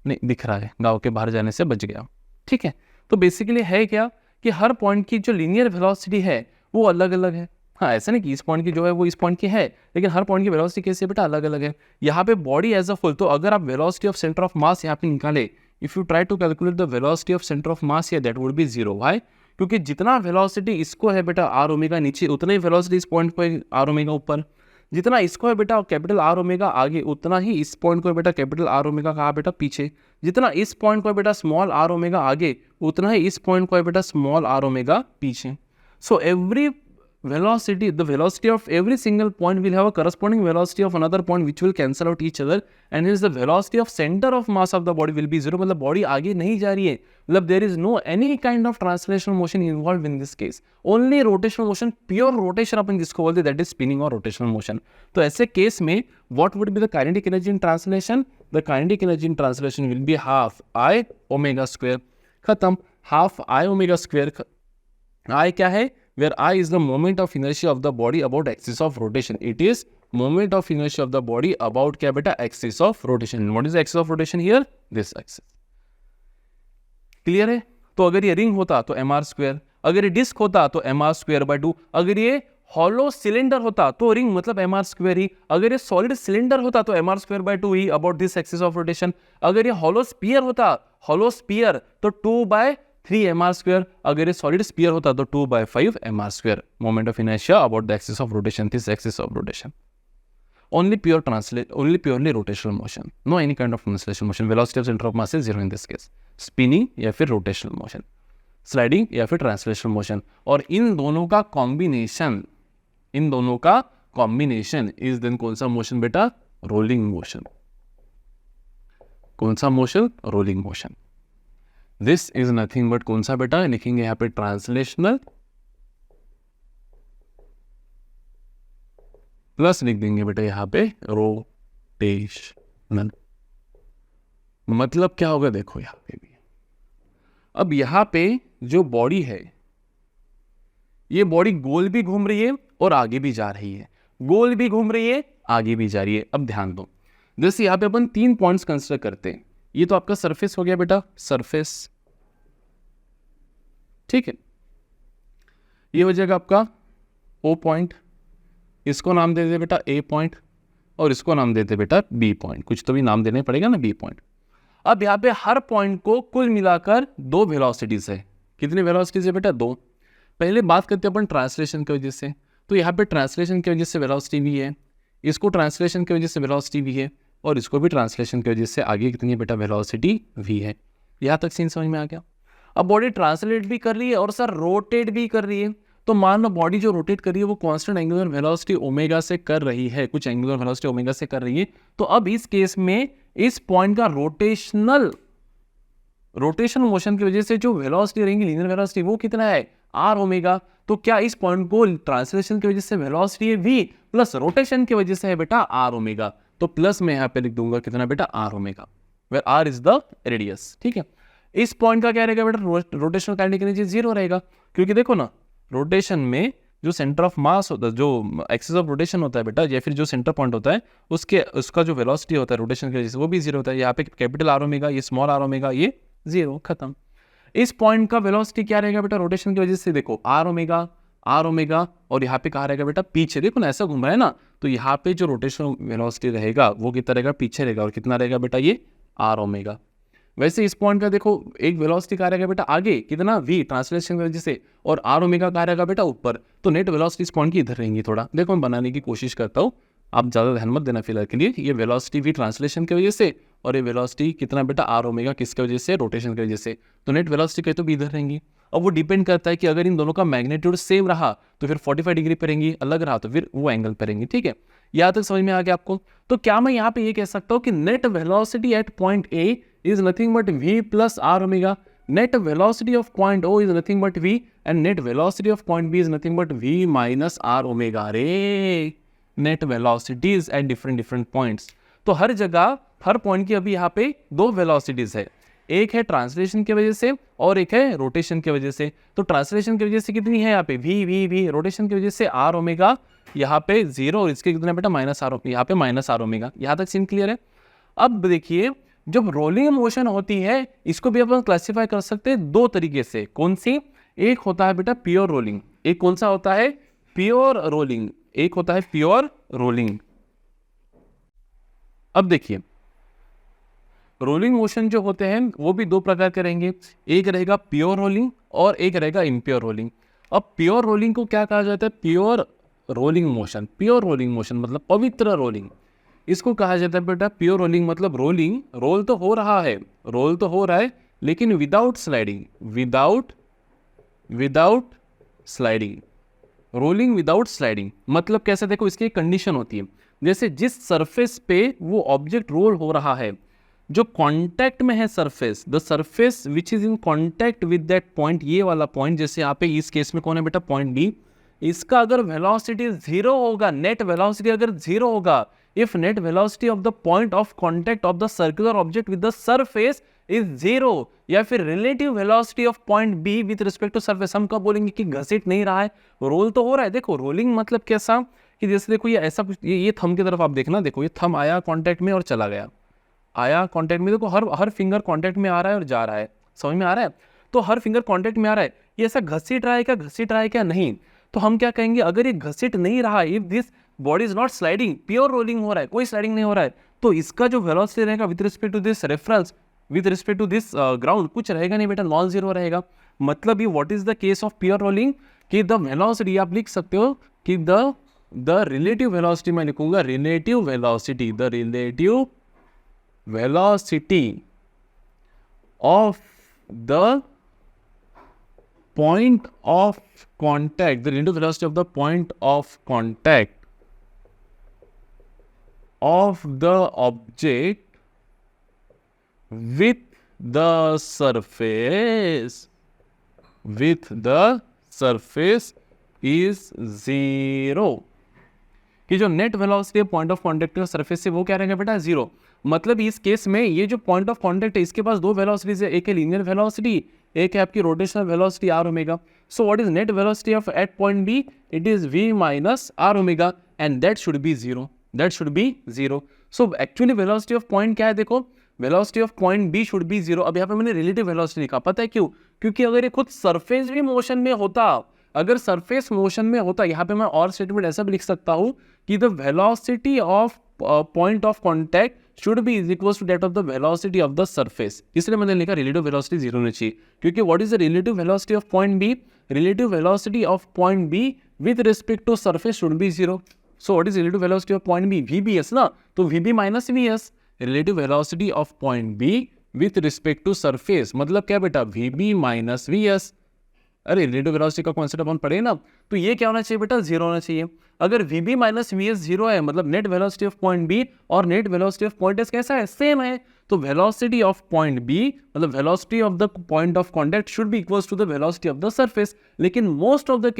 नहीं दिख रहा है, गाँव के बाहर जाने से बच गया, ठीक है। तो बेसिकली है क्या कि हर पॉइंट की जो लीनियर वेलोसिटी है वो अलग अलग है। हाँ, ऐसा नहीं कि इस पॉइंट की जो है वो इस पॉइंट की है, लेकिन हर पॉइंट की वेलोसिटी कैसे बेटा अलग अलग है। यहाँ पे बॉडी एज अ फुल, तो अगर आप velocity of centre of mass यहाँ पे निकाले, if you try to calculate the velocity of centre of mass here, that would be zero. Why, क्योंकि जितना वेलोसिटी इसको है बेटा आर ओमेगा नीचे, उतना ही वेलोसिटी इस पॉइंट को है आर ओमेगा ऊपर। जितना इसको है बेटा कैपिटल आर ओमेगा आगे, उतना ही इस पॉइंट को है बेटा कैपिटल आर ओमेगा कहाँ बेटा पीछे। जितना इस पॉइंट को है बेटा स्मॉल आर ओमेगा आगे, उतना ही इस पॉइंट को है बेटा स्मॉल आर ओमेगा पीछे। So every velocity, the velocity of every single point will have a corresponding velocity of another point which will cancel out each other, and hence the velocity of center of mass of the body will be zero. मतलब body आगे नहीं जा रही है, मतलब there is no any kind of translational motion involved in this case, only rotational motion, pure rotation अपन जिसको बोलते हैं, that is spinning or rotational motion. तो ऐसे केस में what would be the kinetic energy in translation? The kinetic energy in translation will be half I omega square. खत्म. half I omega square. I क्या है? Where I is the moment of inertia of the body about axis of rotation. It is moment of inertia of the body about क्या बेटा? Axis of rotation. What is the axis of rotation here? This axis. Clear है? तो अगर ये ring होता तो mr square, अगर ये डिस्क होता तो mr स्क्वायर बाय 2, अगर ये हॉलो सिलेंडर होता तो रिंग मतलब mr स्क्वायर ही, अगर ये सॉलिड सिलेंडर होता तो mr square by 2 he about this axis of rotation, अगर ये हॉलो स्फीयर होता, हॉलो स्फीयर तो 2/3 mr स्क्वायर, अगर ये सॉलिड स्फीयर होता तो 2/5 mr square. Moment of inertia about the axis of rotation, this axis of rotation. Only purely rotational motion, no any kind of translation motion. Velocity of center of mass is 0 in this case. Spinning या फिर rotational motion, sliding या फिर translational motion. और इन दोनों का combination is then कौन सा motion बेटा? Rolling motion. कौन सा motion? Rolling motion. This is nothing but कौन सा बेटा? लिखेंगे यहाँ पे translational प्लस लिख देंगे बेटा यहाँ पे रोटेशनल. मतलब क्या होगा देखो यहाँ पे भी. अब यहाँ पे जो बॉडी है, ये बॉडी गोल भी घूम रही है और आगे भी जा रही है, गोल भी घूम रही है, आगे भी जा रही है. अब ध्यान दो, जैसे यहाँ पे अपन 3 पॉइंट्स कंसिडर करते हैं. ये तो आपका सरफेस हो गया बेटा, सरफेस, ठीक है. ये हो जाएगा आपका O पॉइंट, इसको नाम दे दे बेटा A पॉइंट, और इसको नाम देते बेटा B पॉइंट. कुछ तो भी नाम देने पड़ेगा ना, B पॉइंट. अब यहाँ पे हर पॉइंट को कुल मिलाकर 2 वेलोसिटीज है. कितनी वेलोसिटीज है बेटा? 2. पहले बात करते हैं अपन ट्रांसलेशन की वजह से. तो यहाँ पे ट्रांसलेशन की वजह से वेलोसिटी भी है, इसको ट्रांसलेशन की वजह से वेलोसिटी भी है, और इसको भी ट्रांसलेशन की वजह से आगे कितनी है बेटा? वेलोसिटी भी है. यहाँ तक सीन समझ में आ गया. अब बॉडी ट्रांसलेट भी कर रही है और सर रोटेट भी कर रही है. तो मान लो बॉडी जो रोटेट कर रही है वो कांस्टेंट एंगुलर वेलोसिटी ओमेगा से कर रही है, कुछ एंगुलर वेलोसिटी ओमेगा से कर रही है. तो अब इस केस में इस पॉइंट का रोटेशनल मोशन की वजह से जो वेलोसिटी रहेंगी, लीनियर वेलोसिटी, वो कितना है? R omega. तो क्या इस पॉइंट को ट्रांसलेशन की वजह से वेलोसिटी है v प्लस रोटेशन की वजह से है बेटा आर ओमेगा. तो प्लस में यहाँ पे लिख दूंगा कितना बेटा? R omega, where R is the radius. ठीक है. इस पॉइंट का क्या रहेगा बेटा? रोटेशनल काइनेटिक एनर्जी 0 रहेगा, क्योंकि देखो ना, रोटेशन में जो सेंटर ऑफ मास होता है, जो एक्सिस ऑफ रोटेशन होता है बेटा, या फिर जो सेंटर पॉइंट होता है, उसका जो वेलोसिटी होता है रोटेशन की वजह से वो भी 0 होता है. यहाँ पे कैपिटल आर ओमेगा, ये स्मॉल आर ओमेगा, ये 0, खत्म. इस पॉइंट का वेलोसिटी क्या रहेगा बेटा? रोटेशन की वजह से देखो आर ओमेगा, और यहाँ पे कहाँ रहेगा बेटा? पीछे. देखो ना, ऐसा घूम रहा है ना, तो यहाँ पे जो रोटेशनल वेलोसिटी रहेगा वो कितना रहेगा? पीछे रहेगा. और कितना रहेगा बेटा? ये आर ओमेगा. वैसे इस पॉइंट का देखो एक वेलोसिटी कहाँ रहेगा बेटा? आगे कितना? v ट्रांसलेशन की वजह से, और आर ओमेगा कहाँ रहेगा बेटा? ऊपर. तो नेट वेलोसिटी इस पॉइंट की इधर रहेंगी. थोड़ा देखो मैं बनाने की कोशिश करता हूँ, आप ज़्यादा ध्यान मत देना फिलहाल के लिए. ये वेलोसिटी v ट्रांसलेशन की वजह से, और ये वेलोसिटी कितना बेटा? आर ओमेगा, किसकी वजह से? रोटेशन की वजह से. तो नेट वेलोसिटी कहीं तो भी इधर रहेंगी. अब वो डिपेंड करता है कि अगर इन दोनों का मैग्नीट्यूड सेम रहा तो फिर 45 डिग्री पर रहेंगी, अलग रहा तो फिर वो एंगल पर रहेंगी. ठीक है, यहाँ तक समझ में आ गया आपको? तो क्या मैं यहाँ पे ये कह सकता हूँ कि net velocity at point A is nothing but v plus r omega. Net velocity of point O is nothing but v, and net velocity of point B is nothing but v minus r omega. अरे net velocities at different points. तो हर जगह, हर point की अभी यहाँ पे 2 velocities है. एक है ट्रांसलेशन की वजह से और एक है रोटेशन की वजह से. तो ट्रांसलेशन की वजह से कितनी है यहाँ पे? v. रोटेशन की वजह से r ओमेगा, यहाँ पे 0, और इसके कितना बेटा? माइनस आर, यहाँ पे माइनस आर ओमेगा. यहाँ तक सीन क्लियर है? अब देखिए, जब रोलिंग मोशन होती है इसको भी अपन क्लासिफाई कर सकते हैं 2 तरीके से. कौन सी? एक होता है बेटा प्योर रोलिंग, एक कौन सा होता है? Pure rolling. एक होता है प्योर रोलिंग. अब देखिए, रोलिंग मोशन जो होते हैं वो भी 2 प्रकार के रहेंगे. एक रहेगा प्योर रोलिंग और एक रहेगा इम्प्योर रोलिंग. अब प्योर रोलिंग को क्या कहा जाता है? Pure rolling motion. Pure rolling motion मतलब पवित्र रोलिंग, इसको कहा जाता है बेटा प्योर रोलिंग. मतलब रोलिंग, रोल तो हो रहा है, लेकिन without sliding. Rolling without sliding मतलब कैसे, देखो इसकी एक कंडीशन होती है, जैसे जिस सरफेस पे वो ऑब्जेक्ट रोल हो रहा है, जो कांटेक्ट में है surface, the surface which is in contact with that point, ये वाला पॉइंट, जैसे यहाँ पे इस केस में कौन है बेटा, पॉइंट बी, इसका अगर वेलोसिटी जीरो होगा, नेट वेलोसिटी अगर जीरो होगा, if net velocity of the point of contact of the circular object with the surface is zero, या फिर relative velocity of point B with respect to surface, हम कब बोलेंगे कि घसीट नहीं रहा है, रोल तो हो रहा है। देखो रोलिंग मतलब कैसा कि जैसे देखो ये ऐसा कुछ, ये थंब की तरफ आप देखना, देखो ये थंब आया कांटेक्ट में और चला गया, आया कांटेक्ट में, देखो हर फिंगर कांटेक्ट में आ रहा है और जा रहा है, समझ में आ रहा है, तो हर फिंगर कांटेक्ट में आ रहा है, ये ऐसा घसीट रहा है क्या, घसीट रहा है क्या, नहीं, तो हम क्या कहेंगे, अगर ये घसीट नहीं रहा है, if this body is not sliding, pure rolling हो रहा है, कोई स्लाइडिंग नहीं हो रहा है, तो इसका जो वेलोसिटी रहेगा with respect to this reference, with respect to this ground, कुछ रहेगा नहीं बेटा, नॉन जीरो रहेगा। मतलब ये what is the case of pure rolling, कि द वेलोसिटी आप लिख सकते हो कि द रिलेटिव वेलोसिटी, मैं लिखूंगा relative velocity, the relative velocity of the point of contact, the relative velocity of the point of contact of the object with the surface is zero, कि जो net velocity है point of contact surface से वो क्या रहेगा बेटा, zero. मतलब इस केस में ये जो पॉइंट ऑफ कांटेक्ट है इसके पास दो वेलोसिटीज है, एक है लीनियर वेलोसिटी, एक है आपकी rotational velocity R omega. So what is net velocity of at point B, it is V minus R omega and that should be zero, that should be zero. So actually velocity of point क्या है, देखो velocity of point B should be zero. अब यहाँ पे मैंने relative velocity लिखा, पता है क्यों, क्योंकि अगर ये खुद सरफेस भी मोशन में होता, अगर सरफेस मोशन में होता, यहाँ पे मैं और स्टेटमेंट ऐसा भी लिख सकता हूँ कि the velocity of point of contact should be is equal to that of the velocity of the surface, इसलिए मैंने लिखा रिलेटिव वेलोसिटी जीरो होनी चाहिए, क्योंकि what is the relative velocity of point B, relative velocity of point B with respect to surface should be zero. So what is relative velocity of point B, VBS ना, तो VB minus VS, relative velocity of point B with respect to surface, मतलब क्या बेटा, VB minus VS। अरे relative velocity का concept अपन पढ़े ना, तो ये क्या होना चाहिए बेटा, जीरो होना चाहिए। अगर VB माइनस VS जीरो है, मतलब net velocity of point B और net velocity of point S कैसा है, सेम है, तो वेलोसिटी ऑफ पॉइंट बी मतलब velocity of the point of contact should be equals to the velocity of the surface. लेकिन most of the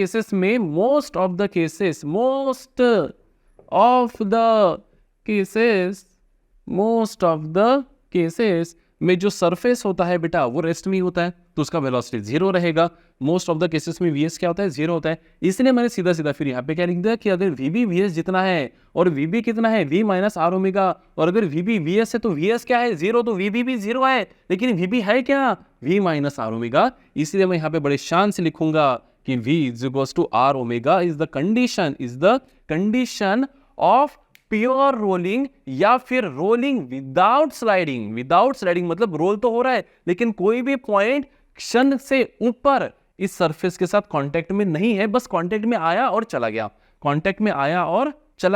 cases में जो surface होता है बेटा वो रेस्ट में ही होता है, तो उसका वेलोसिटी जीरो रहेगा। मोस्ट ऑफ द केसेस में VS क्या होता है, जीरो होता है। इसलिए मैंने सीधा सीधा फिर यहाँ पे क्या लिख दिया कि अगर VB VS जितना है और VB कितना है, V माइनस आर ओमेगा, और अगर VB VS है तो VS क्या है, जीरो, तो VB भी जीरो है, लेकिन VB है क्या, V माइनस आर ओमेगा। इसलिए मैं यहाँ पे बड़े शान से लिखूंगा कि V is equals to R omega is the condition of pure rolling या फिर रोलिंग विदाउट स्लाइडिंग मतलब रोल तो हो रहा है लेकिन कोई भी पॉइंट क्षण से ऊपर इस सरफेस के साथ कांटेक्ट में नहीं है, बस कांटेक्ट में आया और चला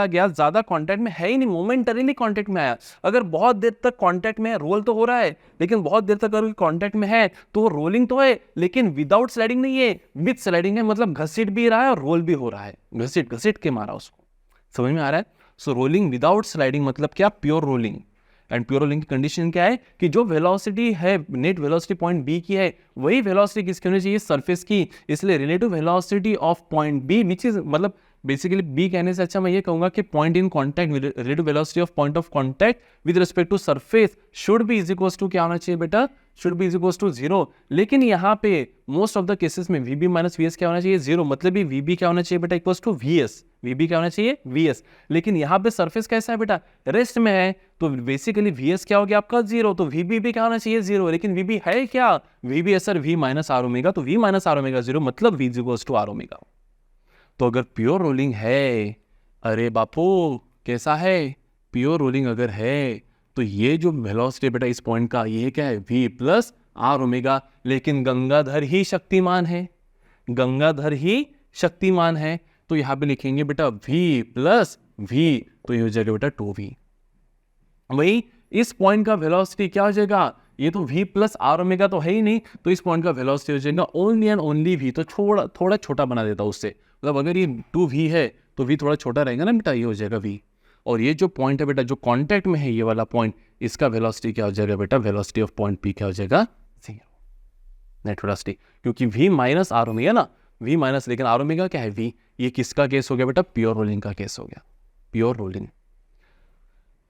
गया, ज्यादा कांटेक्ट में है ही नहीं, मोमेंटरीली कांटेक्ट में आया। अगर बहुत देर तक कांटेक्ट में है, रोल तो हो रहा है, लेकिन बहुत देर तक अगर कांटेक्ट में है तो रोलिंग तो है लेकिन विदाउट स्लाइडिंग नहीं है, विद स्लाइडिंग है, मतलब घसीट भी रहा है और रोल भी हो रहा है, घसीट के मारा उसको। समझ में आ रहा है? सो रोलिंग विदाउट स्लाइडिंग मतलब क्या, pure rolling. And pure rolling की कंडीशन क्या है कि जो वेलोसिटी है नेट वेलोसिटी पॉइंट बी की है वही वेलोसिटी किसकी होनी चाहिए, सरफेस की। इसलिए relative velocity of point B which is मतलब बेसिकली बी कहने से अच्छा मैं ये कहूंगा कि point in contact, relative velocity of point of contact with respect to surface should be is equals to क्या होना चाहिए बेटा, should be is equals to zero. लेकिन यहाँ पे मोस्ट ऑफ द केसेस में VB माइनस VS क्या होना चाहिए, जीरो, मतलब भी VB क्या होना चाहिए बेटा, इक्वल्स टू VS, VB क्या होना चाहिए, VS। लेकिन यहाँ पे सरफेस कैसा है बेटा, रेस्ट में है, तो बेसिकली VS क्या हो गया आपका, जीरो, तो VB भी क्या होना चाहिए, जीरो। लेकिन VB है क्या, VB है sir V minus R omega, तो V minus R omega zero, मतलब V is equals to R omega. तो अगर प्योर रोलिंग है, अरे बापू कैसा है, प्योर रोलिंग अगर है तो ये जो वेलोसिटी बेटा इस पॉइंट का ये क्या है, V प्लस आर ओमेगा। लेकिन गंगाधर ही शक्तिमान है, तो यहां पे लिखेंगे बेटा V प्लस V, तो ये हो जाएगा बेटा 2V। वही इस पॉइंट का वेलोसिटी क्या हो जाएगा, ये तो V प्लस आर ओमेगा तो है ही नहीं, तो इस पॉइंट का वेलोसिटी हो जाएगा ओनली एंड ओनली V। तो थोड़ा छोटा बना देता हूं उससे, मतलब अगर ये 2v है तो v थोड़ा छोटा रहेगा ना बेटा, ये हो जाएगा v। और ये जो पॉइंट है बेटा जो कांटेक्ट में है ये वाला पॉइंट, इसका वेलोसिटी क्या हो जाएगा बेटा, वेलोसिटी ऑफ पॉइंट p क्या हो जाएगा, 0 नेट वेलोसिटी, क्योंकि v माइनस आर ओमेगा ना, v माइनस, लेकिन आर ओमेगा क्या है v। ये किसका केस हो गया बेटा, प्योर रोलिंग का केस हो गया, प्योर रोलिंग।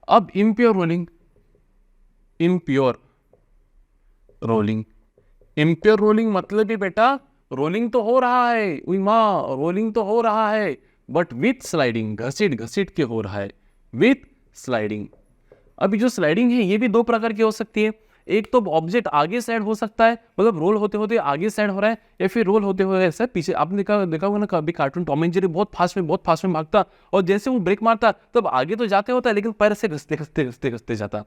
अब impure rolling, impure rolling, impure rolling मतलब भी बेटा रोलिंग तो हो रहा है, रोलिंग तो हो रहा है बट विथ स्लाइडिंग, घसीट घसीट के हो रहा है विथ स्लाइडिंग। अभी जो स्लाइडिंग है ये भी दो प्रकार की हो सकती है, एक तो ऑब्जेक्ट आगे साइड हो सकता है, मतलब रोल होते होते आगे साइड हो रहा है, या फिर रोल होते हुए ऐसा पीछे। आपने देखा होगा ना कभी कार्टून टॉम एंड जेरी बहुत फास्ट में भागता, और जैसे वो ब्रेक मारता तब आगे तो जाते होता है लेकिन पैर से घसते जाता।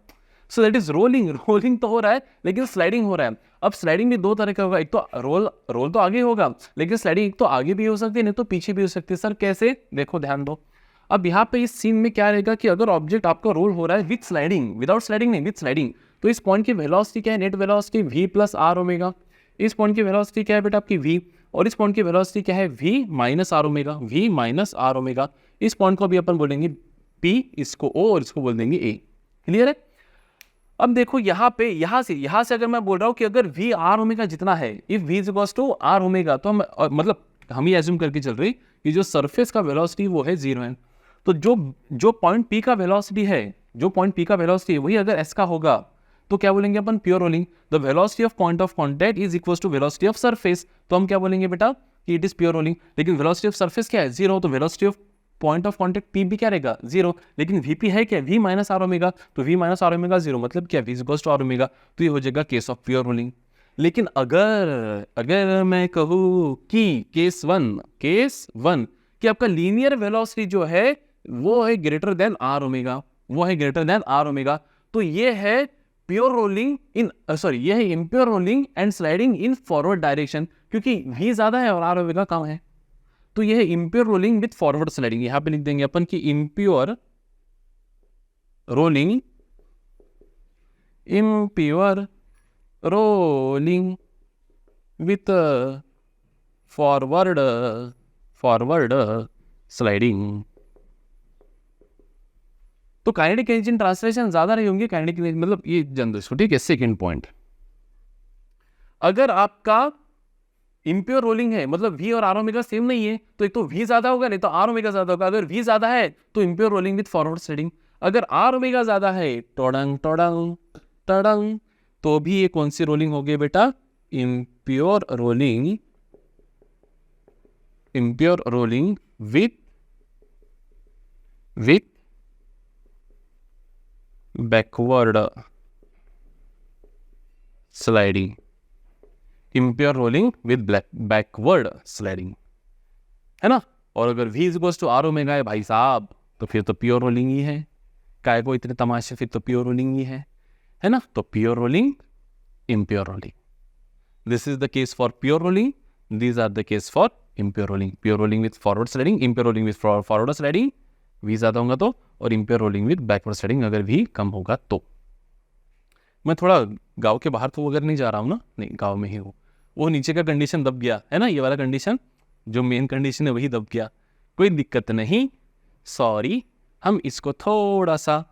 So that is rolling, rolling तो हो रहा है लेकिन स्लाइडिंग हो रहा है। अब स्लाइडिंग भी दो तरह का होगा, एक तो रोल तो आगे होगा, लेकिन स्लाइडिंग एक तो आगे भी हो सकती है नहीं तो पीछे भी हो सकती है। सर कैसे, देखो ध्यान दो। अब यहाँ पे इस सीन में क्या रहेगा कि अगर ऑब्जेक्ट आपका रोल हो रहा है विथ स्लाइडिंग, विदाउट स्लाइडिंग नहीं, विथ स्लाइडिंग, तो इस पॉइंट की वेलोसिटी क्या है, net velocity v plus R omega. इस पॉइंट की वेलोसिटी क्या है बेटा आपकी v, और इस पॉइंट की वेलोसिटी क्या है v minus R omega, v minus R omega. इस पॉइंट को भी अपन बोलेंगे p, इसको o और इसको बोल देंगे a। क्लियर है। अब देखो यहाँ पे यहाँ से अगर मैं बोल रहा हूँ कि अगर v आर ओमेगा जितना है, if v is equals to R omega, तो मतलब हम ही एज्यूम करके चल रही कि जो सरफेस का वेलोसिटी वो है 0 है। तो जो पॉइंट p का वेलोसिटी है, जो पॉइंट p का वेलोसिटी है वही अगर s का होगा तो क्या बोलेंगे अपन, pure rolling. The velocity of point of contact is equals to velocity of surface, तो हम क्या बोलेंगे बेटा कि इट इज प्योर रोलिंग। लेकिन वेलोसिटी ऑफ सरफेस क्या है, 0, तो velocity of point of contact p भी क्या रहेगा 0, लेकिन vp है क्या, v माइनस आर ओमेगा, तो v माइनस आर ओमेगा 0 मतलब क्या, v is equals to R omega, तो ये हो जाएगा केस ऑफ प्योर रोलिंग। लेकिन अगर मैं कहूँ कि केस वन कि आपका लीनियर वेलोसिटी जो है वो है ग्रेटर देन आर ओमेगा, वो है ग्रेटर देन आर ओमेगा, तो ये है प्योर रोलिंग इन ये है impure rolling and sliding in forward direction, क्योंकि v ज्यादा है और आर ओमेगा कम है, तो ये है impure rolling with forward sliding. यहां पे लिख देंगे अपन कि impure rolling with forward sliding. तो काइनेटिक एनर्जी इन ट्रांसलेशन ज्यादा रही होंगी, काइनेटिक एनर्जी मतलब ये जान दो, ठीक है। सेकंड पॉइंट, अगर आपका इम्प्योर रोलिंग है मतलब v और आर ओमेगा सेम नहीं है, तो एक तो v ज्यादा होगा नहीं तो आर ओमेगा ज्यादा होगा। अगर v ज्यादा है तो impure rolling with forward sliding, अगर आर ओमेगा ज्यादा है टोडंग टोडंग टोडंग, तो भी ये कौन सी रोलिंग हो गई बेटा, impure rolling with backward sliding, impure rolling with backward sliding, है ना। और अगर v is equals to R omega है भाई साहब, तो फिर तो प्योर रोलिंग ही है, काय को इतने तमाशे, फिर तो प्योर रोलिंग ही है ना। तो pure rolling, impure rolling, this is the case for pure rolling, these are the case for impure rolling. Pure rolling with forward sliding, impure rolling with forward sliding, v ज्यादा होगा तो, और impure rolling with backward sliding अगर v कम होगा तो। मैं थोड़ा गांव के बाहर तो अगर नहीं जा रहा हूँ ना, नहीं गांव में ही हूँ, वो नीचे का कंडीशन दब गया है ना, ये वाला कंडीशन जो मेन कंडीशन है वही दब गया, कोई दिक्कत नहीं, सॉरी, हम इसको थोड़ा सा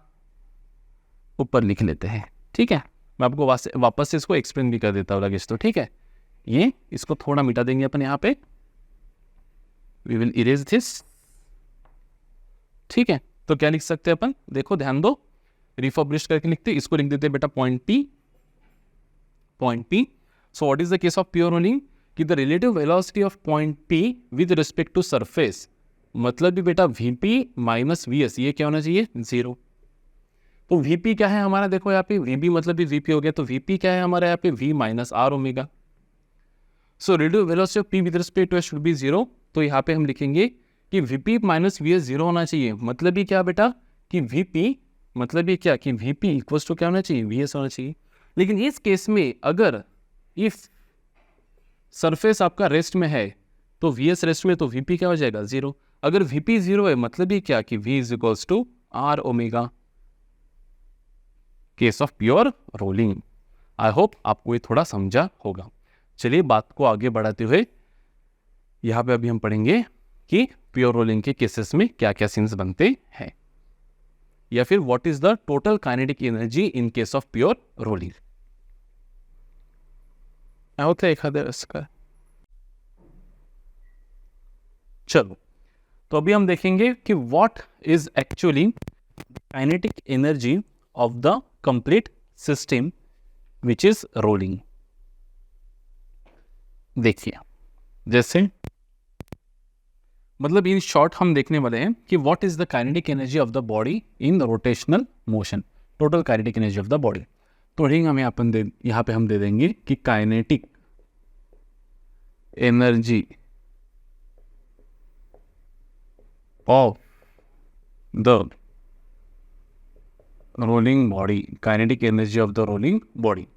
ऊपर लिख लेते हैं, ठीक है। मैं आपको वापस से इसको एक्सप्लेन भी कर देता हूँ लगेज तो, ठीक है। ये इसको थोड़ा मिटा देंगे अपन यहाँ पे, वी विल इरेज दिस, ठीक है। तो क्या लिख सकते हैं अपन, देखो ध्यान दो, रिफॉर्बिश्ड करके लिखते, इसको लिख देते हैं बेटा point P। So what is the case of pure rolling कि the relative velocity of point P with respect to surface, मतलब भी बेटा Vp माइनस Vs, ये क्या होना चाहिए 0। तो Vp क्या है हमारा, देखो यहाँ पे Vb मतलब भी Vp हो गया, तो Vp क्या है हमारा यहाँ पे V minus R omega. So relative velocity of P with respect to should be 0, तो यहाँ पे हम लिखेंगे कि Vp माइनस Vs 0 होना चाहिए, मतलब भी क्या बेटा कि Vp मतलब ये क्या कि Vp इक्वल्स टू क्या होना चाहिए, Vs होना चाहिए। लेकिन इस केस में अगर इफ सरफेस आपका रेस्ट में है तो Vs रेस्ट में, तो Vp क्या हो जाएगा 0। अगर Vp 0 है मतलब ये क्या कि V is equals to R omega, case of pure rolling. I hope आपको ये थोड़ा समझा होगा। चलिए बात को आगे बढ़ाते हुए यहाँ पे अभी हम पढ़ेंगे कि प्योर रोलिंग के केसेस में क्या क्या सीन्स बनते हैं, या फिर what is the total kinetic energy in case of pure rolling. होता है एखाद्या इसका। चलो, तो अभी हम देखेंगे कि what is actually kinetic energy of the complete system which is rolling. देखिए, जैसे मतलब इन शॉर्ट हम देखने वाले हैं कि what is the kinetic energy of the body in rotational motion, total kinetic energy of the body. तो हम यहाँ पे हम दे देंगे कि kinetic energy of the rolling body, kinetic energy of the rolling body.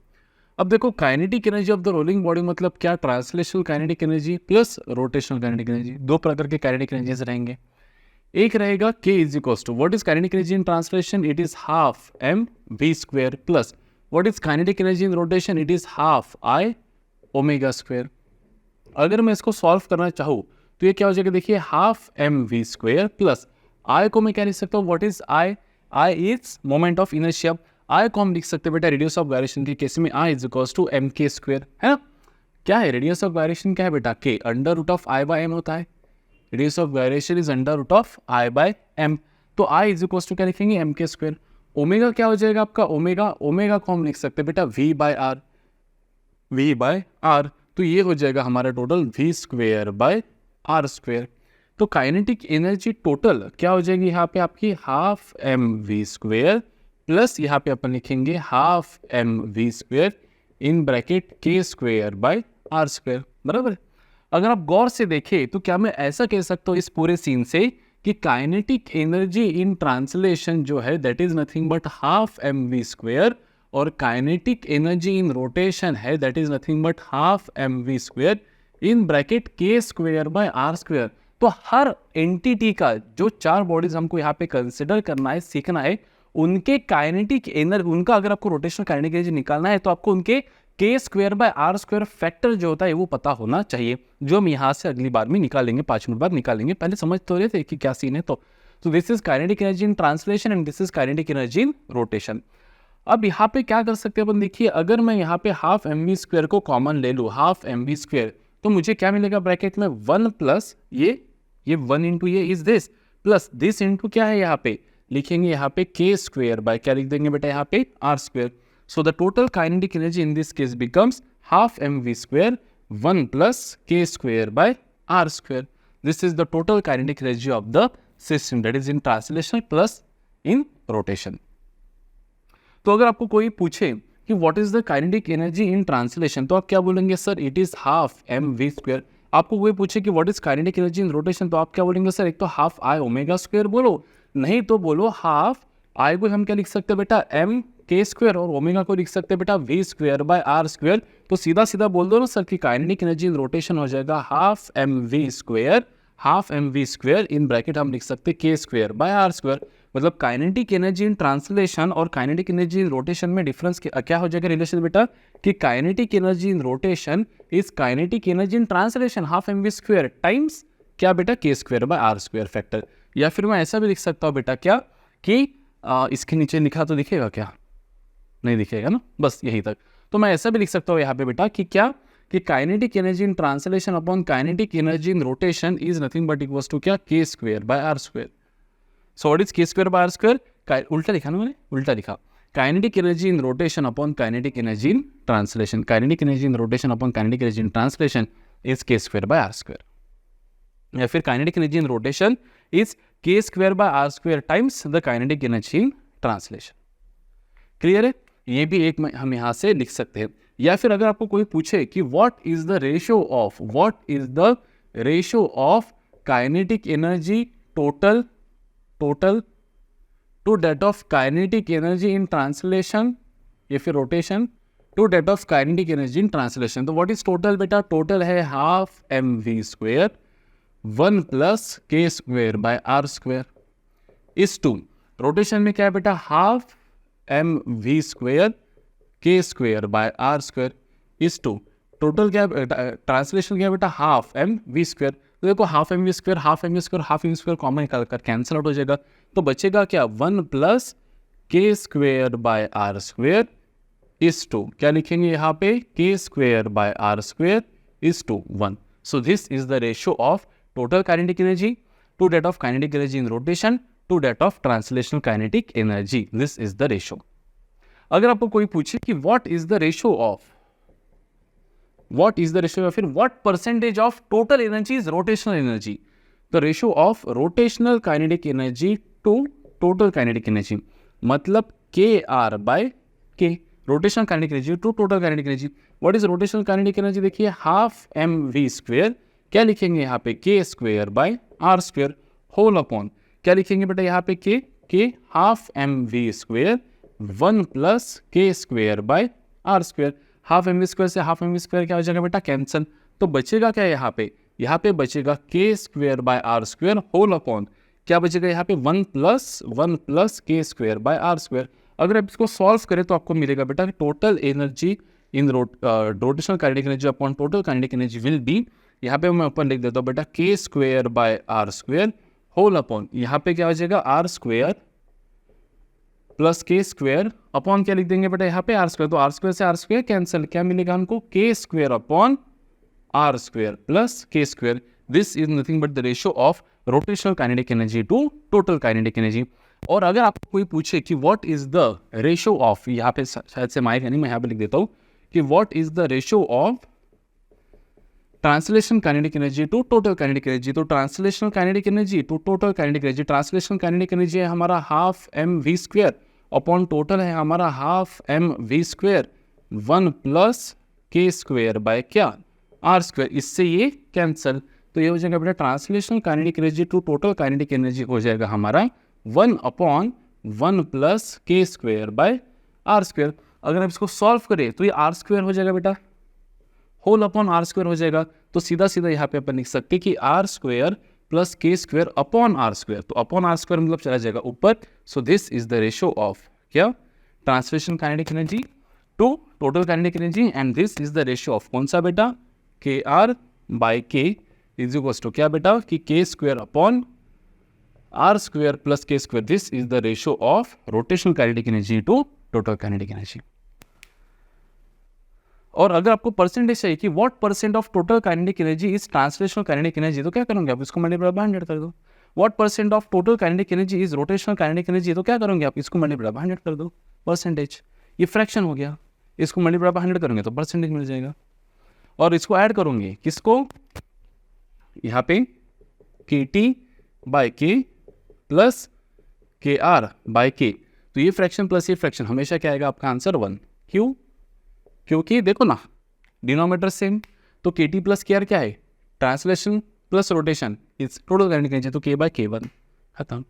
अब देखो, kinetic energy of the rolling body मतलब क्या, translational kinetic energy plus rotational kinetic energy. दो प्रकार के काइनेटिक एनर्जीज रहेंगे। एक रहेगा K is equal to what is kinetic energy in translation, it is half mv² plus what is kinetic energy in rotation, it is half I ω²। अगर मैं इसको solve करना चाहूँ तो ये क्या हो जाएगा, देखिए हाफ mv² प्लस I को मैं क्या लिख सकता हूँ, what is I is moment of inertia. I को हम लिख सकते हैं बेटा रेडियस ऑफ वायरेशन के केस में I is equal to mk², है ना। क्या है रेडियस ऑफ वायरेशन, क्या है बेटा K √I/m होता है। Radius of gyration is √I/m। तो I इज इक्वल टू क्या लिखेंगे, mk²। ओमेगा क्या हो जाएगा आपका, ओमेगा को हम लिख सकते हैं बेटा V/R। तो ये हो जाएगा हमारा टोटल V²/R²। तो काइनेटिक एनर्जी टोटल क्या हो जाएगी यहाँ पे आपकी, हाफ mv² प्लस यहाँ पे अपन लिखेंगे half mv² in bracket K²/R², बराबर। अगर आप गौर से देखें तो क्या मैं ऐसा कह सकता हूँ इस पूरे सीन से कि काइनेटिक एनर्जी इन ट्रांसलेशन जो है that is nothing but half mv², और काइनेटिक एनर्जी इन रोटेशन है that is nothing but half mv² in bracket K²/R²। तो हर एंटिटी का जो चार बॉडीज हमको यहाँ पे कंसिडर करना है, सीखना है, उनके काइनेटिक एनर्जी, उनका अगर आपको रोटेशनल काइनेटिक एनर्जी निकालना है तो आपको उनके K²/R² फैक्टर जो होता है वो पता होना चाहिए, जो हम यहाँ से अगली बार में निकालेंगे, 5 मिनट बाद निकालेंगे। पहले समझ तो रहे थे कि क्या सीन है। तो this is kinetic energy in translation and this is kinetic energy in rotation. अब यहाँ पे क्या कर सकते हैं अपन, देखिए अगर मैं यहाँ पे हाफ mv² को कॉमन ले लूँ, हाफ mv², तो मुझे क्या मिलेगा ब्रैकेट में 1 प्लस ये 1 इंटू ये इज दिस दिस इंटू क्या है यहाँ पे लिखेंगे, यहाँ पे K² क्या लिख देंगे बेटा यहाँ पे R²। So the total kinetic energy in this case becomes half mv² 1 plus K²/R². This is the total kinetic energy of the system, that is in translation plus in rotation. तो अगर आपको कोई पूछे कि what is the kinetic energy in translation, तो आप क्या बोलेंगे, sir it is half mv²। आपको कोई पूछे कि what is kinetic energy in rotation, तो आप क्या बोलेंगे, सर एक तो हाफ I ω² बोलो, नहीं तो बोलो हाफ I को हम क्या लिख सकते हैं बेटा mk² और ओमेगा को लिख सकते हैं बेटा V²/R²। तो सीधा सीधा बोल दो ना सर कि काइनेटिक एनर्जी इन रोटेशन हो जाएगा हाफ mv² इन ब्रैकेट हम लिख सकते हैं K²/R²। मतलब काइनेटिक एनर्जी इन ट्रांसलेशन और काइनेटिक एनर्जी इन रोटेशन में डिफरेंस क्या हो जाएगा रिलेशन बेटा, कि kinetic energy in rotation is kinetic energy in translation half mv² times क्या बेटा K²/R² फैक्टर। या फिर मैं ऐसा भी लिख सकता हूँ बेटा क्या कि इसके नीचे लिखा तो दिखेगा क्या, नहीं दिखेगा ना, बस यहीं तक। तो मैं ऐसा भी लिख सकता हूँ यहाँ पे बेटा कि क्या, कि kinetic energy in translation upon kinetic energy in rotation is nothing but equals to क्या K²/R²। So what is K²/R², उल्टा लिखा ना मैंने, उल्टा लिखा, kinetic energy in rotation upon kinetic energy in translation, kinetic energy in rotation upon kinetic energy in translation is K²/R²। या फिर kinetic energy in rotation is K²/R² times the kinetic energy in translation. Clear है, ये भी एक हम यहाँ से लिख सकते हैं। या फिर अगर आपको कोई पूछे कि what is the ratio of kinetic energy total to that of kinetic energy in translation या फिर rotation to that of kinetic energy in translation, तो व्हाट इज टोटल बेटा, टोटल है half mv² 1 plus K²/R² is to rotation में क्या है बेटा, half mv² K²/R² is to total क्या, ट्रांसलेशन क्या बेटा, हाफ mv²। तो देखो half M we square half M we square half M we square common निकाल कर कैंसिल आउट हो जाएगा, तो बचेगा क्या 1 प्लस के square by are square is to, क्या लिखेंगे यहाँ पे, के square by are square is to 1. So this is the ratio of total kinetic energy to that of kinetic energy in rotation to that of translational kinetic energy. This is the ratio. अगर आपको कोई पूछे कि what is the ratio या फिर what percentage of total energy is rotational energy, the ratio of rotational kinetic energy to total kinetic energy मतलब kr by k, rotational kinetic energy to total kinetic energy. What is rotational kinetic energy, देखिए half M we square, क्या लिखेंगे यहाँ पे के square by are square whole upon, क्या लिखेंगे बेटा यहाँ पे के half M we square 1 plus के square by are square. Half M we square से हाफ एम वी स्क्वेयर क्या हो जाएगा बेटा, कैंसल. तो बचेगा क्या यहाँ पे बचेगा K square by are square whole upon, क्या बचेगा यहाँ पे 1 प्लस के स्क्वेयर बाय आर स्क्वेयर. अगर आप इसको सॉल्व करें तो आपको मिलेगा बेटा total energy in rotational kinetic energy upon total kinetic energy will be, यहाँ पे मैं ऊपर लिख देता हूँ बेटा K square by are square whole upon, यहाँ पे क्या हो जाएगा आर स्क्वेयर प्लस के स्क्वेयर अपॉन, क्या लिख देंगे बेटा यहाँ पे आर स्क्वेयर, तो आर स्क्वेयर से आर स्क्वेयर कैंसिल, क्या मिलेगा हमको K square upon are square plus के square. This is nothing but the ratio of rotational kinetic energy to total kinetic energy. और अगर आपको कोई पूछे कि what is the ratio of, यहाँ पे शायद से माइक है नहीं, मैं यहाँ पे लिख देता हूँ कि what is the ratio of translation kinetic energy to total kinetic energy, तो translational kinetic energy to total kinetic energy, translational kinetic energy है हमारा half M we square upon total है हमारा half M we square 1 plus के square by क्या r square, इससे ये cancel, तो ये हो जाएगा बेटा translational kinetic energy to total kinetic energy हो जाएगा हमारा 1 अपॉन 1 प्लस के स्क्वेयर बाय आर स्क्वेयर. अगर आप इसको सॉल्व करें तो ये आर स्क्वेयर हो जाएगा बेटा, होल अपॉन आर स्क्वेयर हो जाएगा, तो सीधा सीधा यहाँ पे अपन लिख सकते कि आर स्क्वेयर प्लस के स्क्वेयर अपॉन आर स्क्वेयर, तो अपॉन आर स्क्वेयर मतलब चला जाएगा ऊपर. So this is the ratio of क्या translation kinetic energy to total kinetic energy, and this is the ratio of कौन सा बेटा, k are by k is equals to क्या बेटा कि के square upon are square plus के square. This is the ratio of rotational kinetic energy to total kinetic energy. और अगर आपको परसेंटेज चाहिए कि what percent of total kinetic energy is translational kinetic energy, तो क्या करोगे आप, इसको मल्टीप्लाई बाय 100 कर दो. What percent of total kinetic energy is rotational kinetic energy, तो क्या करोगे आप, इसको मल्टीप्लाई बाय 100 कर दो. परसेंटेज ये फ्रैक्शन हो गया, इसको मल्टीप्लाई बाय 100 करोगे तो परसेंटेज मिल जाएगा. और इसको ऐड करोगे किसको, यहाँ पे के टी बाय के प्लस के आर बाय के, तो ये फ्रैक्शन प्लस ये फ्रैक्शन हमेशा क्या आएगा आपका आंसर 1. क्यों, क्योंकि देखो ना डिनोमिनेटर सेम, तो के टी प्लस के आर क्या है, translation plus rotation is total kinetic energy, तो के बाय के 1 खत्म.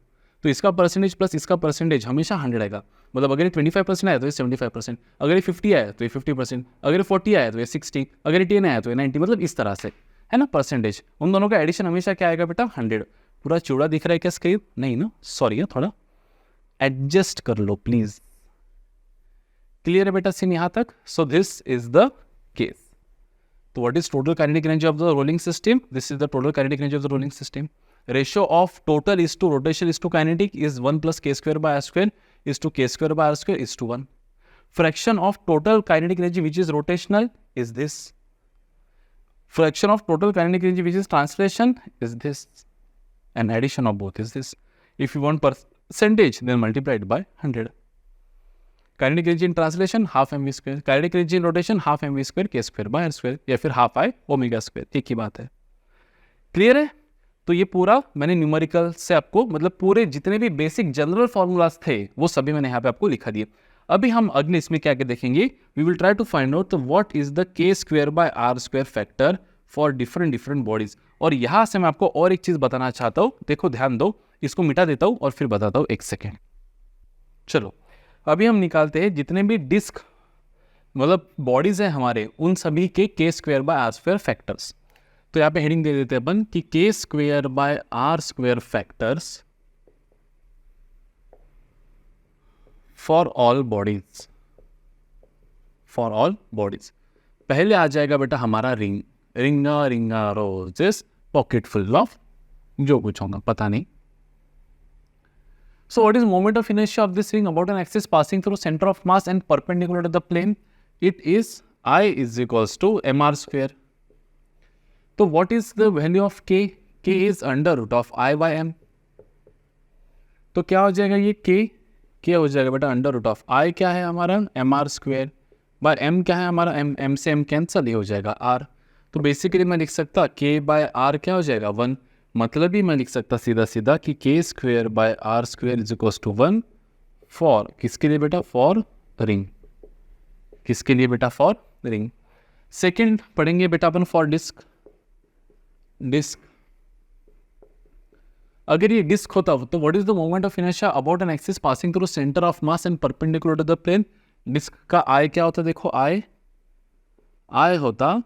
तो इसका परसेंटेज प्लस इसका परसेंटेज हमेशा 100 आएगा, मतलब अगर ये 25% आया तो ये 75%, अगर ये 50 आया तो ये 50%, अगर ये 40 आया तो ये 60, अगर ये 10 आया तो ये 90, मतलब इस तरह से है ना. परसेंटेज उन दोनों का एडिशन हमेशा क्या आएगा बेटा 100. पूरा चूड़ा दिख रहा है क्या स्क्रीन, नहीं ना, सॉरी है, थोड़ा एडजस्ट कर लो प्लीज. क्लियर है बेटा सीन यहाँ तक. So this is the case. तो what is total kinetic energy of the rolling system, this is the total kinetic energy of the rolling system. Ratio of total is to rotation is to kinetic is 1 plus k square by are square is to k square by are square is to 1. Fraction of total kinetic energy which is rotational is this. Fraction of total kinetic energy which is translation is this, and addition of both is this. If you want percentage then multiply it by 100. Kinetic energy in translation half mv square, kinetic energy in rotation half mv square k square by r square, या फिर half I omega square, एक ही बात है. Clear है. तो ये पूरा मैंने न्यूमेरिकल से आपको मतलब पूरे जितने भी बेसिक जनरल फॉर्मूलाज थे वो सभी मैंने यहाँ पे आपको लिखा दिए. अभी हम अगले इसमें क्या देखेंगे, we will try to find out what is the k square by are square factor for different bodies. और यहाँ से मैं आपको और एक चीज बताना चाहता हूँ, देखो ध्यान दो, इसको मिटा देता हूँ और फिर बताता हूँ, एक सेकेंड. चलो अभी हम निकालते हैं जितने भी डिस्क मतलब बॉडीज हैं हमारे उन सभी K square by are square factors. तो यहाँ पे हेडिंग दे देते हैं अपन कि K square by are square factors for all bodies. For all bodies पहले आ जाएगा बेटा हमारा रिंग, रिंगा रिंगा रोजेस पॉकेट फुल ऑफ जो कुछ होगा पता नहीं. So what is moment of inertia of this ring about an axis passing through center of mass and perpendicular to the plane? It is I is equals to mr square. So what is the value of k? K is under root of I by m. तो क्या हो जाएगा ये k हो जाएगा बेटा under root of I क्या है हमारा mr स्क्वेयर बाय m क्या है हमारा m से m कैंसिल ही हो जाएगा r. तो बेसिकली मैं लिख सकता k बाय r क्या हो जाएगा 1. मतलब ही मैं लिख सकता सीधा सीधा कि k square by r square is equals to 1 for किसके लिए बेटा फॉर रिंग. किसके लिए बेटा फॉर रिंग. सेकंड पढ़ेंगे बेटा अपन फॉर डिस्क. अगर ये डिस्क होता तो what is the moment of inertia about an axis passing through centre of mass and perpendicular to the plane. Disk का आई क्या होता देखो आई होता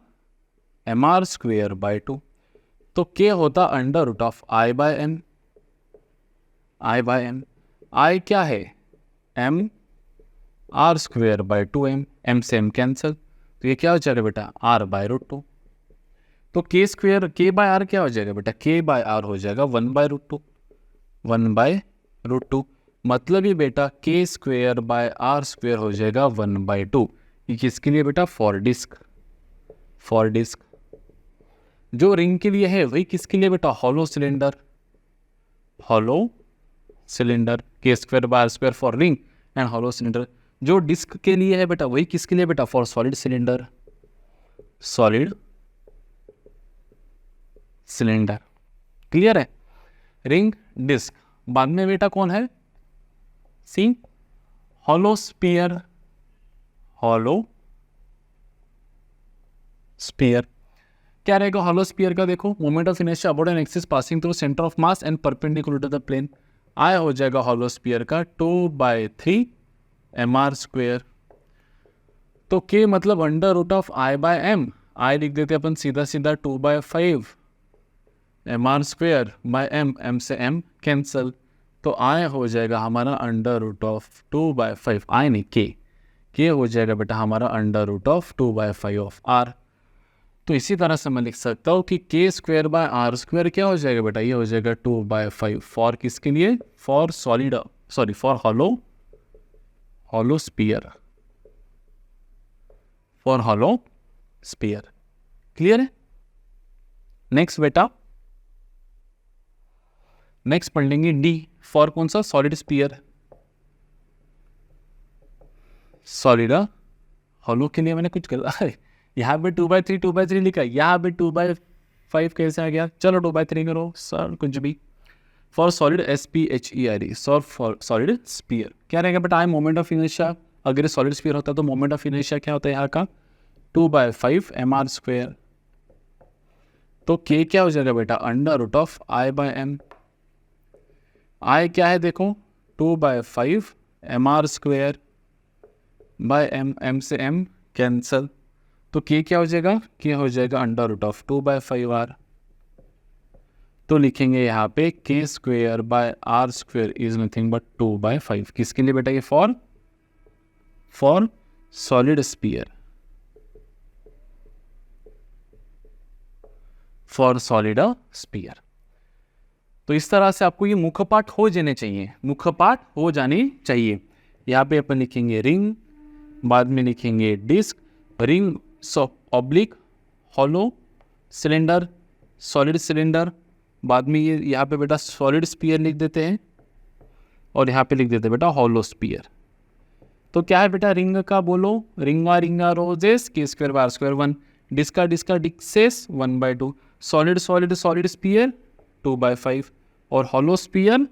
mr स्क्वेयर बाय 2. तो k होता under root of I by m. I क्या है m r square by 2m. m से m कैंसिल तो ये क्या हो जाएगा बेटा r बाय रूट 2. तो k square k by r क्या हो जाएगा बेटा k बाय r हो जाएगा 1 बाय रूट 2. मतलब ये बेटा k square by r square हो जाएगा 1 बाय 2. ये किसके लिए बेटा फॉर डिस्क. जो रिंग के लिए है वही किसके लिए बेटा hollow cylinder k square by r square for ring and hollow cylinder. जो डिस्क के लिए है बेटा वही किसके लिए बेटा फॉर सॉलिड सिलेंडर. क्लियर है. रिंग डिस्क बाद में बेटा कौन है सी हॉलो स्फीयर. क्या रहेगा हॉलो स्फीयर का देखो moment of inertia about an axis passing through centre of mass and perpendicular to the plane. I हो जाएगा हॉलो स्फीयर का 2/3 mr स्क्वेयर. तो k मतलब under root of I by m. I लिख देते अपन सीधा 2/5 mr स्क्वेयर बाय m से m कैंसल. तो I हो जाएगा हमारा अंडर रूट ऑफ 2/5 I नहीं k हो जाएगा बेटा हमारा under root of 2/5 of r. तो इसी तरह से मैं लिख सकता हूँ कि k square by r square क्या हो जाएगा बेटा ये हो जाएगा 2/5 फॉर किसके लिए फॉर हॉलो स्फीयर. क्लियर है. नेक्स्ट पढ़ लेंगे डी फॉर कौन सा सॉलिड स्फीयर. सॉलिड हॉलो के लिए मैंने कुछ गलत यहाँ पे 2/3 लिखा, यहाँ पे 2/5 कैसे आ गया. चलो 2/3 करो सर कुछ भी. For solid SPHERE for solid sphere क्या रहेगा बेटा आई मोमेंट ऑफ इनर्शिया. अगर सॉलिड स्फीयर होता तो मोमेंट ऑफ इनर्शिया क्या होता है यहाँ का 2/5 mr स्क्वेयर. तो k क्या हो जाएगा बेटा under root of I by m. I क्या है देखो 2/5 mr स्क्वेयर बाय m से m कैंसल. तो k क्या हो जाएगा k हो जाएगा अंडर रूट ऑफ 2/5 r. तो लिखेंगे यहाँ पे k square by r square is nothing but 2/5. किसके लिए बेटा ये for solid sphere. For solid sphere. तो इस तरह से आपको ये मुखपाठ हो जाने चाहिए. यहाँ पे अपन लिखेंगे रिंग, बाद में लिखेंगे disk, ring oblique, hollow cylinder, solid cylinder, बाद में ये यहाँ पे बेटा सॉलिड स्फीयर लिख देते हैं और यहाँ पे लिख देते हैं बेटा हॉलो स्फीयर. तो क्या है बेटा रिंग का बोलो ring a roses k square by r square 1. डिस्का डिक्सेस 1/2. सॉलिड स्फीयर 2/5 और hollow sphere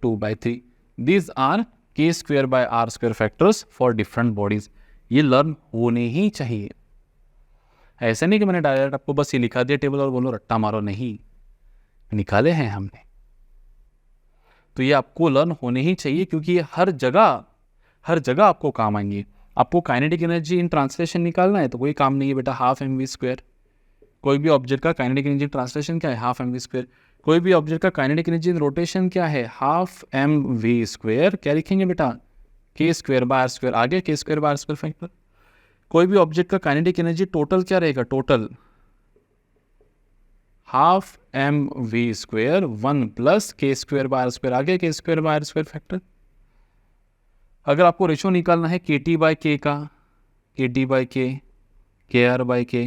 2/3. These are k square by r square factors for different bodies. ये लर्न होने ही चाहिए. ऐसा नहीं कि मैंने डायरेक्ट आपको बस ये लिखा दिया टेबल और बोलो रट्टा मारो, नहीं, निकाले हैं हमने. तो ये आपको लर्न होने ही चाहिए क्योंकि ये हर जगह आपको काम आएंगे. आपको काइनेटिक एनर्जी इन ट्रांसलेशन निकालना है तो कोई काम नहीं है बेटा हाफ mv स्क्वायर. कोई भी ऑब्जेक्ट का काइनेटिक एनर्जी ट्रांसलेशन क्या है हाफ mv स्क्वायर. कोई भी ऑब्जेक्ट का काइनेटिक एनर्जी इन रोटेशन क्या है हाफ mv स्क्वायर. क्या लिखेंगे बेटा k square by r square. आगे k square by r square factor. कोई भी ऑब्जेक्ट का काइनेटिक एनर्जी टोटल क्या रहेगा total half M we square 1 plus के स्क्वेयर बाय आर स्क्वेयर। आ गया K square by are square factor. अगर आपको रेशो निकालना है के टी बाय के का, के टी बाय के आर बाय के,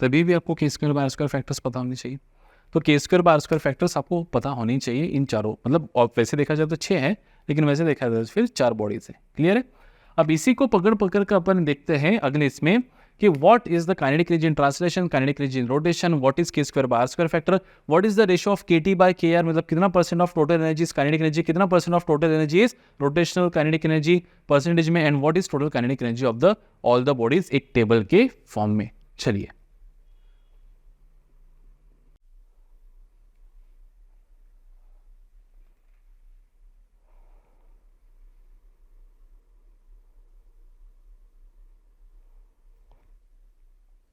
तभी भी आपको K square by are square factors पता होनी चाहिए। तो K square by are square factors आपको पता होनी चाहिए इन चारों, मतलब और वैसे देखा जाए तो 6 है, लेकिन वैसे देखा जाए तो फिर 4 बॉडीज है। क्लियर है। अब इसी को पकड़ पकड़ कर अपन देखते हैं अगले इसमें कि what is the kinetic energy in translation, kinetic energy in rotation, what is k square by are square factor, what is the ratio of k T by के आर, मतलब कितना percent of total energy is kinetic energy, कितना percent of total energy is rotational kinetic energy percentage में, and what is total kinetic energy of the all the bodies एक table के form में। चलिए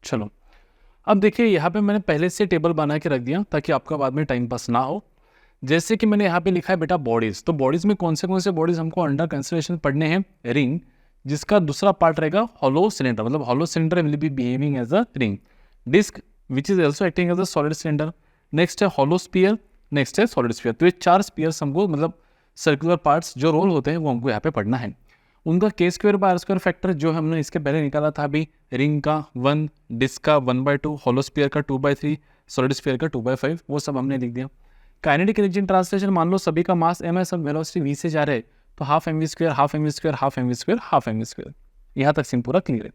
चलो अब देखिए यहाँ पे मैंने पहले से टेबल बना के रख दिया ताकि आपका बाद में टाइम पास ना हो। जैसे कि मैंने यहाँ पे लिखा है बेटा बॉडीज, तो बॉडीज में कौन से बॉडीज हमको अंडर कंसिडरेशन पढ़ने हैं। रिंग, जिसका दूसरा पार्ट रहेगा हॉलो सिलेंडर, मतलब hollow cylinder will be behaving as a ring. Disk which is also acting as a solid cylinder. Next है हॉलो स्पीयर, नेक्स्ट है सॉलिड स्पीयर। तो ये 4 स्पीयर्स हमको, मतलब सर्कुलर पार्ट्स जो रोल होते हैं वो हमको यहाँ पे पढ़ना है। उनका K square by are square factor जो हमने इसके पहले निकाला था अभी, रिंग का 1, डिस्क का 1/2, हॉलो स्फीयर का 2/3, सॉलिड स्फीयर का 2/5, वो सब हमने लिख दिया। काइनेटिक एनर्जी इन ट्रांसलेशन, मान लो सभी का मास m है, सब वेलोसिटी v से जा रहे हैं, तो half M we square, half M we square, half M we square, half M we square. यहाँ तक सीन पूरा क्लियर है।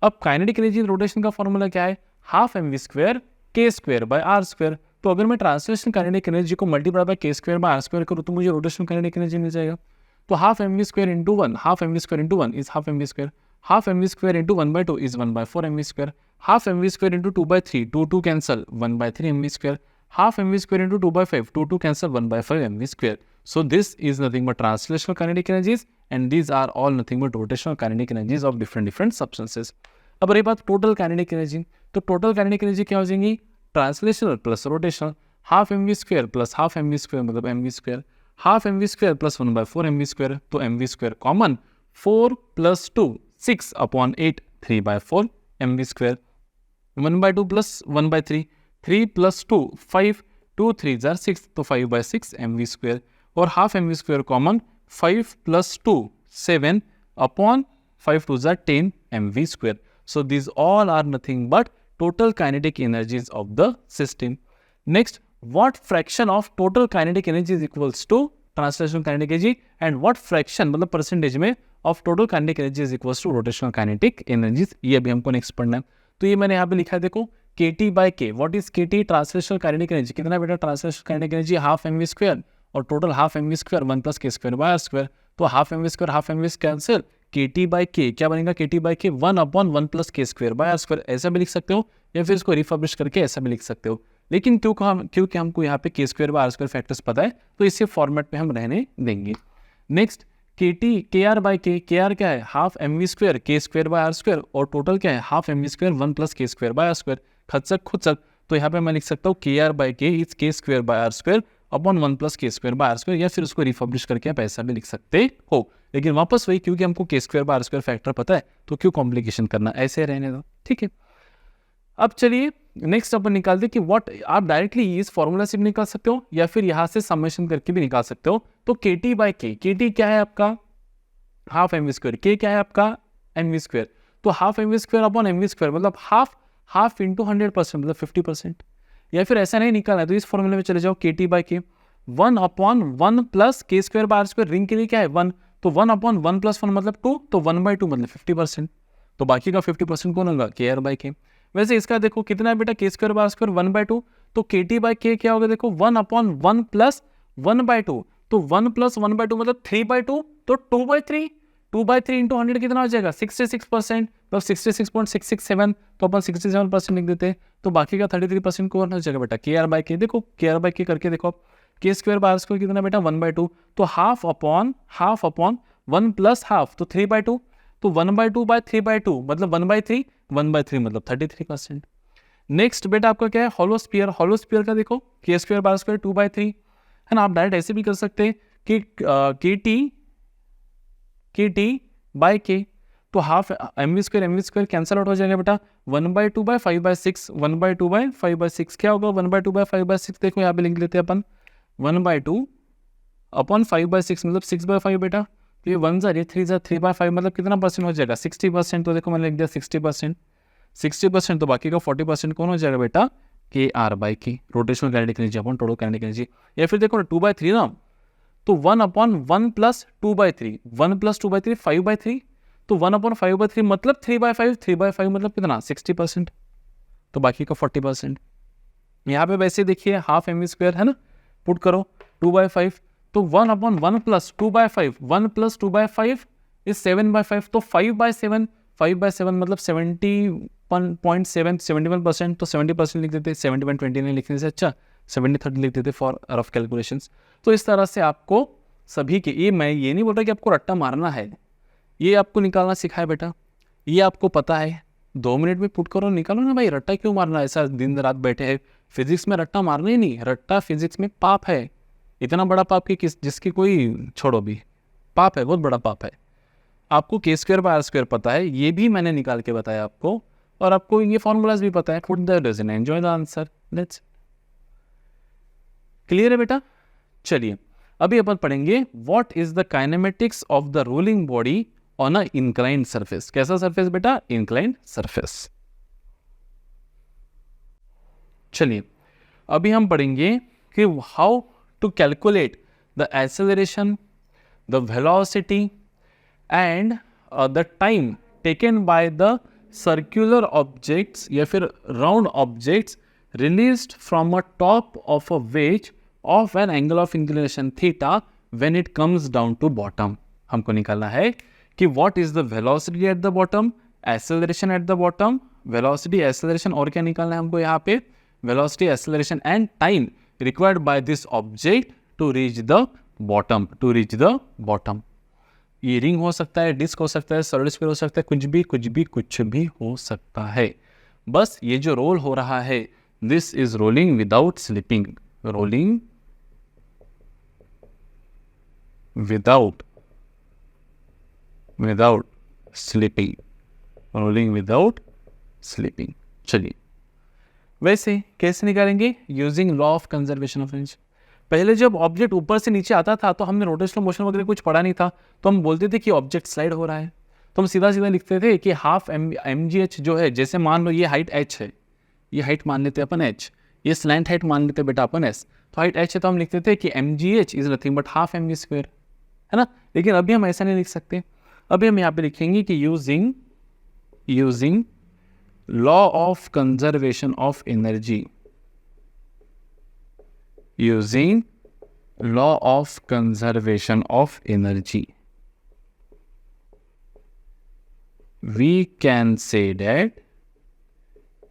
अब काइनेटिक एनर्जी इन रोटेशन का फॉर्मूला क्या है, half M we square K square by are square. तो अगर मैं ट्रांसलेशन काइनेटिक एनर्जी को multiply by K square by are square करूँ तो मुझे रोटेशन काइनेटिक एनर्जी मिल जाएगा। तो half M we square into 1, half M we square into 1 is half M we square, half M we square into 1/2 is 1/4 M we square, half M we square into 2/3, 2 cancel 1/3 M we square, half mv square into 2/5, 2 cancel 1/5 mv square. So this is nothing but translational kinetic energies and these are all nothing but rotational kinetic energies of different substances. अब रही बात total kinetic energy, तो total kinetic energy क्या हो जाएंगी, translational plus rotational, half M we square plus half M we square मतलब m we square, half M we square plus 1/4 M we square, तो m we square common, 4 + 2 6/8 3/4 m we square, 1/2 plus 1/3 3 + 2 5, 2 3 = 6, तो 5/6 M we square, और half M we square common, 5 + 2 7/5 2 = 10 M we square. So these all are nothing but total kinetic energies of the system. Next, what fraction of total kinetic energy is equals to translational kinetic energy and what fraction मतलब percentage में of total kinetic energy is equals to rotational kinetic energies, ये अभी हमको next पढ़ना है. तो ये मैंने यहाँ पे लिखा है देखो, KT/K. What is KT? Translational kinetic energy. कितना बेटा translational kinetic energy? Half M we square, और total half M we square 1 + k square by are square. तो half M we square half M v cancel, KT/K क्या बनेगा, KT/K 1/1 + k square by are square. ऐसा भी लिख सकते हो या फिर इसको रिफर्बिश करके ऐसा भी लिख सकते हो. लेकिन क्योंकि हमको यहाँ पे k square by are square factors पता है तो इसी फॉर्मेट पे हम रहने देंगे. Next, KR/K. KR क्या है, half M we square k square by are square, और टोटल क्या है half M we square 1 + k square by are square. खुद सक तो यहाँ पे मैं लिख सकता हूँ KR/K is k square by are square upon 1 + k square by are square, या फिर उसको रिफर्बिश करके आप ऐसा भी लिख सकते हो. लेकिन वापस वही, क्योंकि हमको k square by are square factor पता है तो क्यों कॉम्प्लिकेशन करना, ऐसे रहने दो. ठीक है. अब चलिए नेक्स्ट अपन निकालते कि व्हाट, आप डायरेक्टली इस फॉर्मूला से भी निकाल सकते हो या फिर यहाँ से समेशन करके भी निकाल सकते हो. तो KT/K, KT क्या है आपका half M we square, K क्या है आपका एम वी स्क्वायर. तो half M we square upon M we square मतलब हाफ इंटू 100% मतलब 50%. या फिर ऐसा नहीं निकालना है तो इस फॉर्मूले में चले जाओ, KT/K 1/1 + k square by are square. Ring के लिए क्या है 1, तो 1/1 + 1 मतलब 2, तो 1/2 मतलब 50%. तो बाकी का 50% कौन होगा, KR/K. वैसे इसका देखो कितना है बेटा, k square by are square 1/2, तो KT/K क्या होगा देखो 1/1 + 1/2, तो 1 + 1/2 मतलब 3/2, तो 2/3. 2/3 इंटू 100 कितना हो जाएगा 66%, तो 66.667, तो अपन 67% लिख देते हैं. तो बाकी का 33% कौन हो जाएगा बेटा, KR/K. देखो KR/K करके देखो आप, k square by are square कितना बेटा 1/2, तो हाफ अपॉन 1 + हाफ, तो 3/2, तो 1/2 / 3/2 मतलब 1/3, 1/3 मतलब 33%. नेक्स्ट बेटा आपका क्या है, हॉलो स्फीयर. हॉलो स्फीयर का देखो k square by are square 2/3 है ना. आप डायरेक्ट ऐसे भी कर सकते हैं कि KT/K, तो हाफ mv कैंसिल आउट हो जाएगा बेटा, 1/2/5/6, 1/2/5/6 क्या होगा, 1/2/5/6 देखो यहाँ पे लिख लेते हैं अपन, 1/2/5/6 मतलब 6/5 बेटा। तो ये 1 ज़ा 3 ज़ा 3/5 मतलब कितना परसेंट हो जाएगा, 60%। तो देखो मैंने लिख दिया 60%, 60%। तो बाकी का 40% कौन हो जाएगा बेटा, KR/K, rotational kinetic energy upon total kinetic energy. या फिर देखो 2/3 ना, तो 1/1 + 2/3, 1 + 2/3 5/3, तो 1/5/3 मतलब 3/5, 3/5 मतलब कितना 60%, तो बाकी का 40%। यहाँ पे वैसे देखिए हाफ mv² है ना, पुट करो 2/5, तो 1/1 + 2/5, 1 + 2/5 इज 7/5, तो 5/7, 5/7 मतलब 71% तो 70% लिख देते, 71-20 नहीं लिखने से अच्छा 70-30 लिख देते फॉर रफ कैलकुलेशंस। तो इस तरह से आपको सभी के, ये मैं ये नहीं बोल रहा कि आपको रट्टा मारना है, ये आपको निकालना सिखाया बेटा, ये आपको पता है, 2 मिनट में पुट करो निकालो ना भाई, रट्टा क्यों मारना है, ऐसा दिन रात बैठे हैं। फिजिक्स में रट्टा मारना ही नहीं, रट्टा फिजिक्स में पाप है, इतना बड़ा पाप कि जिसकी कोई छोड़ो भी, पाप है, बहुत बड़ा पाप है। आपको k²/r² पता है, ये भी मैंने निकाल के बताया आपको, और आपको ये फॉर्मूलाज भी पता है, put the reason, enjoy the answer, let's. Clear है बेटा? चलिए अभी अपन पढ़ेंगे what is the kinematics of the rolling body on a inclined surface. कैसा सरफेस बेटा, इंक्लाइंड सरफेस। चलिए अभी हम पढ़ेंगे कि how to calculate the acceleration, the velocity and the time taken by the circular objects या फिर round objects released from a top of a wedge of an angle of inclination theta when it comes down to bottom. हमको निकालना है कि what is the velocity at the bottom, acceleration at the bottom, velocity acceleration, और क्या निकालना है हमको यहाँ पे, velocity acceleration and time required by this object to reach the bottom, to reach the bottom. ये रिंग हो सकता है, डिस्क हो सकता है, सॉलिड स्फीयर हो सकता है, कुछ भी हो सकता है। बस ये जो रोल हो रहा है, this is rolling without slipping, rolling without slipping, rolling without slipping. चलिए वैसे कैसे निकालेंगे, using law of conservation of energy. पहले जब ऑब्जेक्ट ऊपर से नीचे आता था तो हमने रोटेशनल मोशन वगैरह कुछ पढ़ा नहीं था, तो हम बोलते थे कि ऑब्जेक्ट स्लाइड हो रहा है, तो हम सीधा सीधा लिखते थे कि हाफ mgh जो है, जैसे मान लो ये हाइट h है, ये हाइट मान लेते अपन h, ये स्लैंट हाइट मान लेते बेटा अपन s, तो हाइट h है तो हम लिखते थे कि mgh is nothing but half mv², है ना। लेकिन अभी हम ऐसा नहीं लिख सकते, अभी हम यहाँ पे लिखेंगे कि using law of conservation of energy, using law of conservation of energy, we can say that,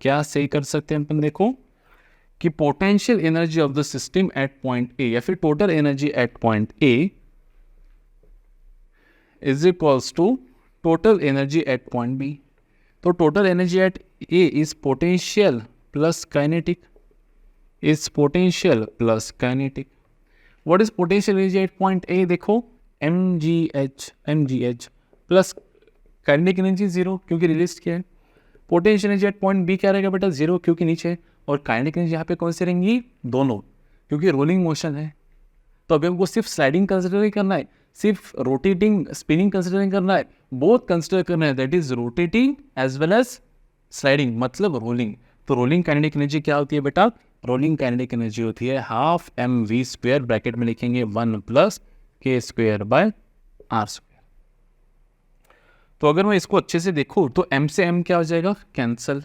क्या से कर सकते हैं अपन, देखो कि potential energy of the system at point A या फिर total energy at point A is equals to total energy at point B. तो total energy at A is potential plus kinetic, is potential plus kinetic. What is potential energy at point ए, देखो mgh plus kinetic energy 0 क्योंकि release किया है। Potential energy at point B क्या रहेगा बेटा, 0 क्योंकि नीचे, और काइनेटिक एनर्जी यहाँ पे कौन सी रहेंगी, दोनों, क्योंकि रोलिंग मोशन है। तो अभी हमको सिर्फ स्लाइडिंग कंसिडर नहीं करना है, सिर्फ रोटेटिंग स्पिनिंग कंसिडर नहीं करना है, बोथ कंसिडर करना है, that is rotating as well as sliding, मतलब रोलिंग। तो रोलिंग काइनेटिक एनर्जी क्या होती है बेटा, रोलिंग काइनेटिक एनर्जी होती है हाफ mv², ब्रैकेट में लिखेंगे 1 + k²/r²। तो अगर मैं इसको अच्छे से देखूँ तो m से m क्या हो जाएगा, कैंसल।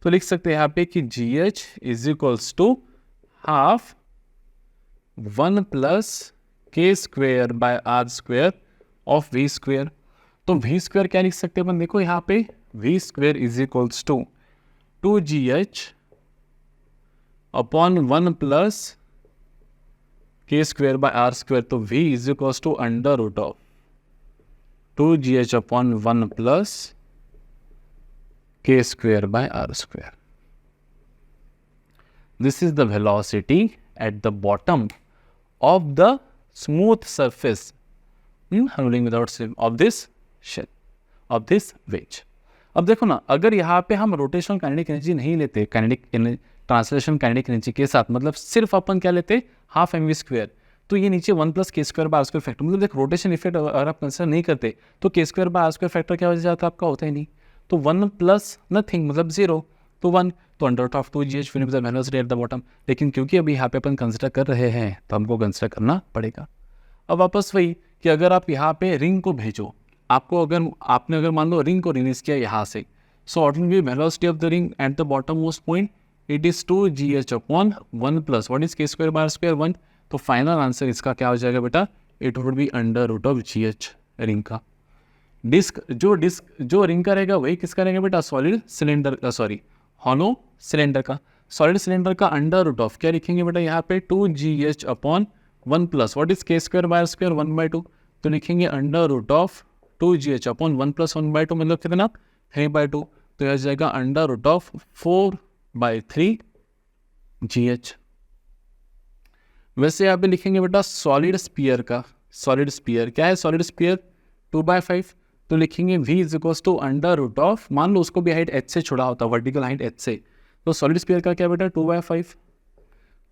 तो लिख सकते हैं यहाँ पे कि gh is equals to half 1 + k²/r² of v²। तो v² क्या लिख सकते हैं अपन, देखो यहाँ पे v² is equals to 2gh upon 1 + k²/r²। तो v is equals to under root of 2gh upon 1 + k²/r²। This is the velocity at the bottom of the smooth surface rolling without slip of this shell. Of this वेज। अब देखो ना, अगर यहाँ पे हम rotational kinetic energy नहीं लेते, काइनेटिक ट्रांसलेशन काइनेटिक एनर्जी के साथ, मतलब सिर्फ अपन क्या लेते, हाफ एम वी स्क्वायर, तो ये नीचे 1 + k² फैक्टर, मतलब देख रोटेशन इफेक्ट अगर आप कंसिडर नहीं करते तो k² फैक्टर क्या हो जाता है आपका, होता ही नहीं। तो 1 + नथिंग मतलब 0, तो 1, तो √2gh फिर वेलोसिटी एट द बॉटम। लेकिन क्योंकि अभी यहाँ पे अपन कंसिडर कर रहे हैं तो हमको कंसिडर करना पड़ेगा। अब वापस वही कि अगर आप यहाँ पे रिंग को भेजो, आपको अगर मान लो रिंग को रिलीज किया यहाँ से, सो what will B velocity of the ring at the bottom most point, it is 2gh/1 + what is k² 1। तो फाइनल आंसर इसका क्या हो जाएगा बेटा, it would be √gh ring का। जो रिंग का रहेगा वही किसका रहेगा बेटा, सॉलिड सिलेंडर, हॉलो सिलेंडर का। सॉलिड सिलेंडर का √, क्या लिखेंगे बेटा यहाँ पे, 2gh/1 + व्हाट इज k² 1/2, तो लिखेंगे √2gh/1 + 1/2 मतलब कितना, 3/2, तो यह जाएगा √4/3gh। वैसे यहाँ पे लिखेंगे बेटा सॉलिड स्फीयर का, सॉलिड स्फीयर क्या है, सॉलिड स्फीयर 2/5, तो लिखेंगे v √, मान लो उसको भी हाइट h से छोड़ा होता, वर्टिकल हाइट h से, तो सॉलिड स्फीयर का क्या बेटा 2/5,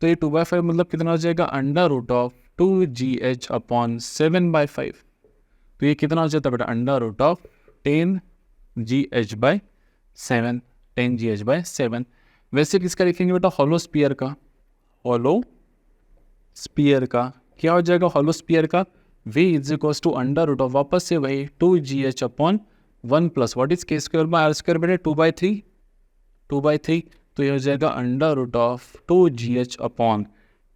तो ये 2/5 मतलब कितना हो जाएगा, √2gh/7/5, तो ये कितना हो जाता है बेटा, √10gh/7, 10gh/7। वैसे किसका लिखेंगे बेटा, हॉलो स्फीयर का, हॉलो स्फीयर का क्या हो जाएगा, हॉलो स्फीयर का v √, वापस से वही 2gh/1 + व्हाट इज k² बेटा 2/3, तो ये हो जाएगा √2gh/3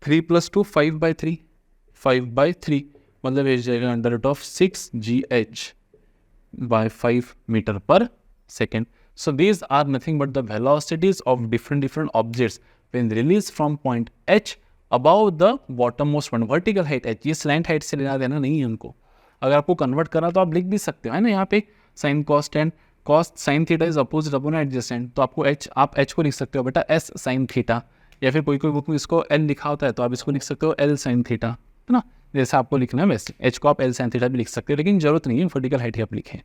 + 2 5/3 मतलब ये जाएगा √6gh/5 मीटर पर second. So these are nothing but the velocities of different objects when released from point H above the bottommost point, vertical height H। ये slant height से लेना देना नहीं है उनको, अगर आपको कन्वर्ट करना तो आप लिख भी सकते हो, है ना, यहाँ पे sin cos tan cos sin theta is opposite upon adjacent, तो आपको आप H को लिख सकते हो बेटा S sin थीटा, या फिर कोई बुक में इसको L लिखा होता है तो आप इसको लिख सकते हो L sin थीटा, है ना, जैसे आपको लिखना है वैसे H को आप L sin थीटा भी लिख सकते हो, लेकिन जरूरत नहीं है वर्टिकल हाइट ही आप लिखें।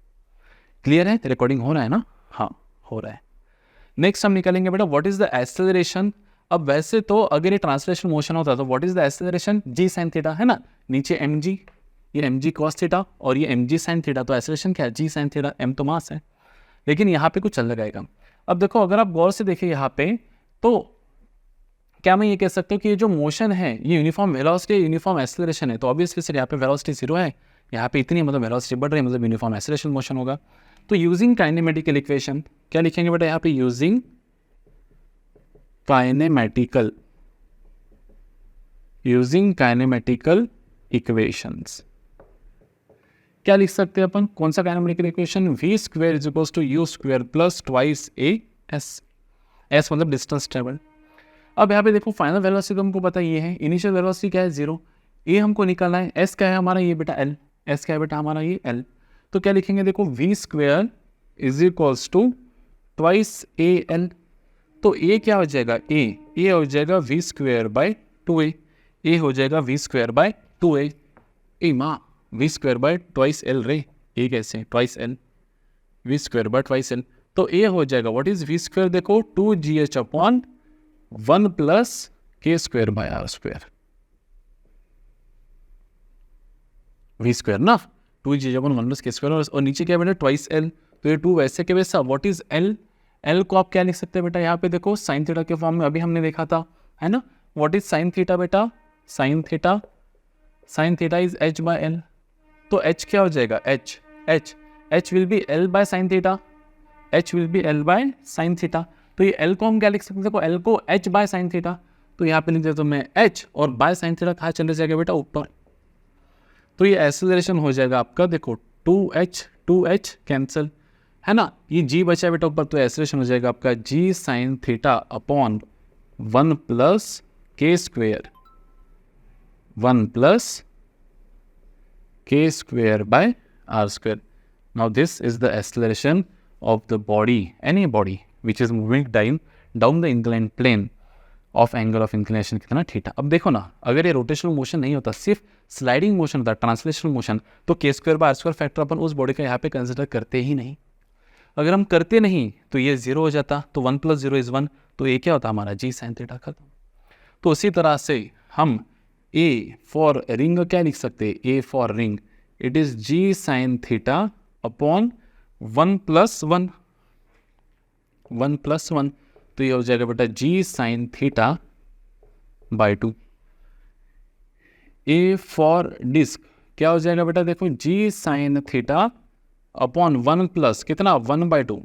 क्लियर है, रिकॉर्डिंग हो रहा है ना, हाँ हो रहा है। नेक्स्ट हम निकालेंगे बेटा व्हाट इज द एक्सेलरेशन। अब वैसे तो अगर ये ट्रांसलेशन मोशन होता तो what is the acceleration, g sin theta, है ना, नीचे mg, ये mg cos थीटा और ये mg sin थीटा, तो एक्सेलरेशन क्या है, g sin थीटा, m तो मास है, लेकिन यहाँ पे कुछ अलग आएगा। अब देखो अगर आप गौर से देखें यहाँ पे, तो क्या मैं ये कह सकता हूँ कि ये जो मोशन है ये यूनिफॉर्म वेलोसिटी यूनिफॉर्म एक्सेलरेशन है, तो ऑब्वियसली सर यहाँ पे वेलोसिटी 0 है, यहाँ पे इतनी मतलब वेलोसिटी बढ़ रही है, मतलब यूनिफॉर्म एक्सेलरेशन मोशन होगा। तो यूजिंग काइनेमेटिकल इक्वेशन क्या लिखेंगे बेटा यहाँ पे, यूजिंग काइनेमेटिकल इक्वेशंस क्या लिख सकते हैं अपन, कौन सा kinematical equation, v² = u² + 2as, s मतलब डिस्टेंस ट्रेवल। अब यहाँ पे देखो फाइनल वेलोसिटी हमको पता ये है, इनिशियल वेलोसिटी क्या है 0, ये हमको निकालना है, s क्या है हमारा ये बेटा l, s क्या है बेटा हमारा ये l, तो क्या लिखेंगे देखो v² = 2al, तो a क्या हो जाएगा, a हो जाएगा v² 2a, a हो जाएगा v² 2a, ए माँ v² 2l रे, a कैसे 2l, v² 2l, तो a हो जाएगा व्हाट इज v², देखो 2gh/1 + k² v² ना, 2gh/1 + k², और नीचे क्या बेटा 2l, तो ये 2 वैसे के वैसा, व्हाट इज l, l को आप क्या लिख सकते हैं बेटा यहाँ पे देखो साइन थीटा के फॉर्म में, अभी हमने देखा था, है ना, व्हाट इज साइन थीटा बेटा, साइन थीटा इज h/l, तो h क्या हो जाएगा, h will be l/sin theta, तो ये l को हम क्या लिख सकते हैं, देखो l को h/sin थीटा, तो यहाँ पे लिख देता हूँ मैं h, और बाय साइन थीटा कहाँ चले जाएगा बेटा ऊपर, तो ये एक्सेलरेशन हो जाएगा आपका देखो 2h कैंसिल, है ना, ये g बचा बेटा ऊपर, तो एक्सेलरेशन हो जाएगा आपका g sin theta / 1 + k², 1 + k²/r²। Now this is the acceleration of the body, any body which is moving down the inclined plane of angle of inclination कितना थीटा। अब देखो ना, अगर ये रोटेशनल मोशन नहीं होता, सिर्फ स्लाइडिंग मोशन होता, ट्रांसलेशनल मोशन, तो k square by are square factor अपन उस बॉडी का यहाँ पे कंसिडर करते ही नहीं। अगर हम करते नहीं तो ये 0 हो जाता, तो 1 + 0 = 1, तो ये क्या होता हमारा जी साइन थीटा खत्म। तो उसी तरह से हम ए फॉर रिंग क्या लिख सकते हैं, A for ring it is G sine theta upon 1 + 1, 1 + 1, तो ये हो जाएगा बेटा g sine theta by 2। A for disc क्या हो जाएगा बेटा, देखो g sine theta upon 1 plus कितना 1/2,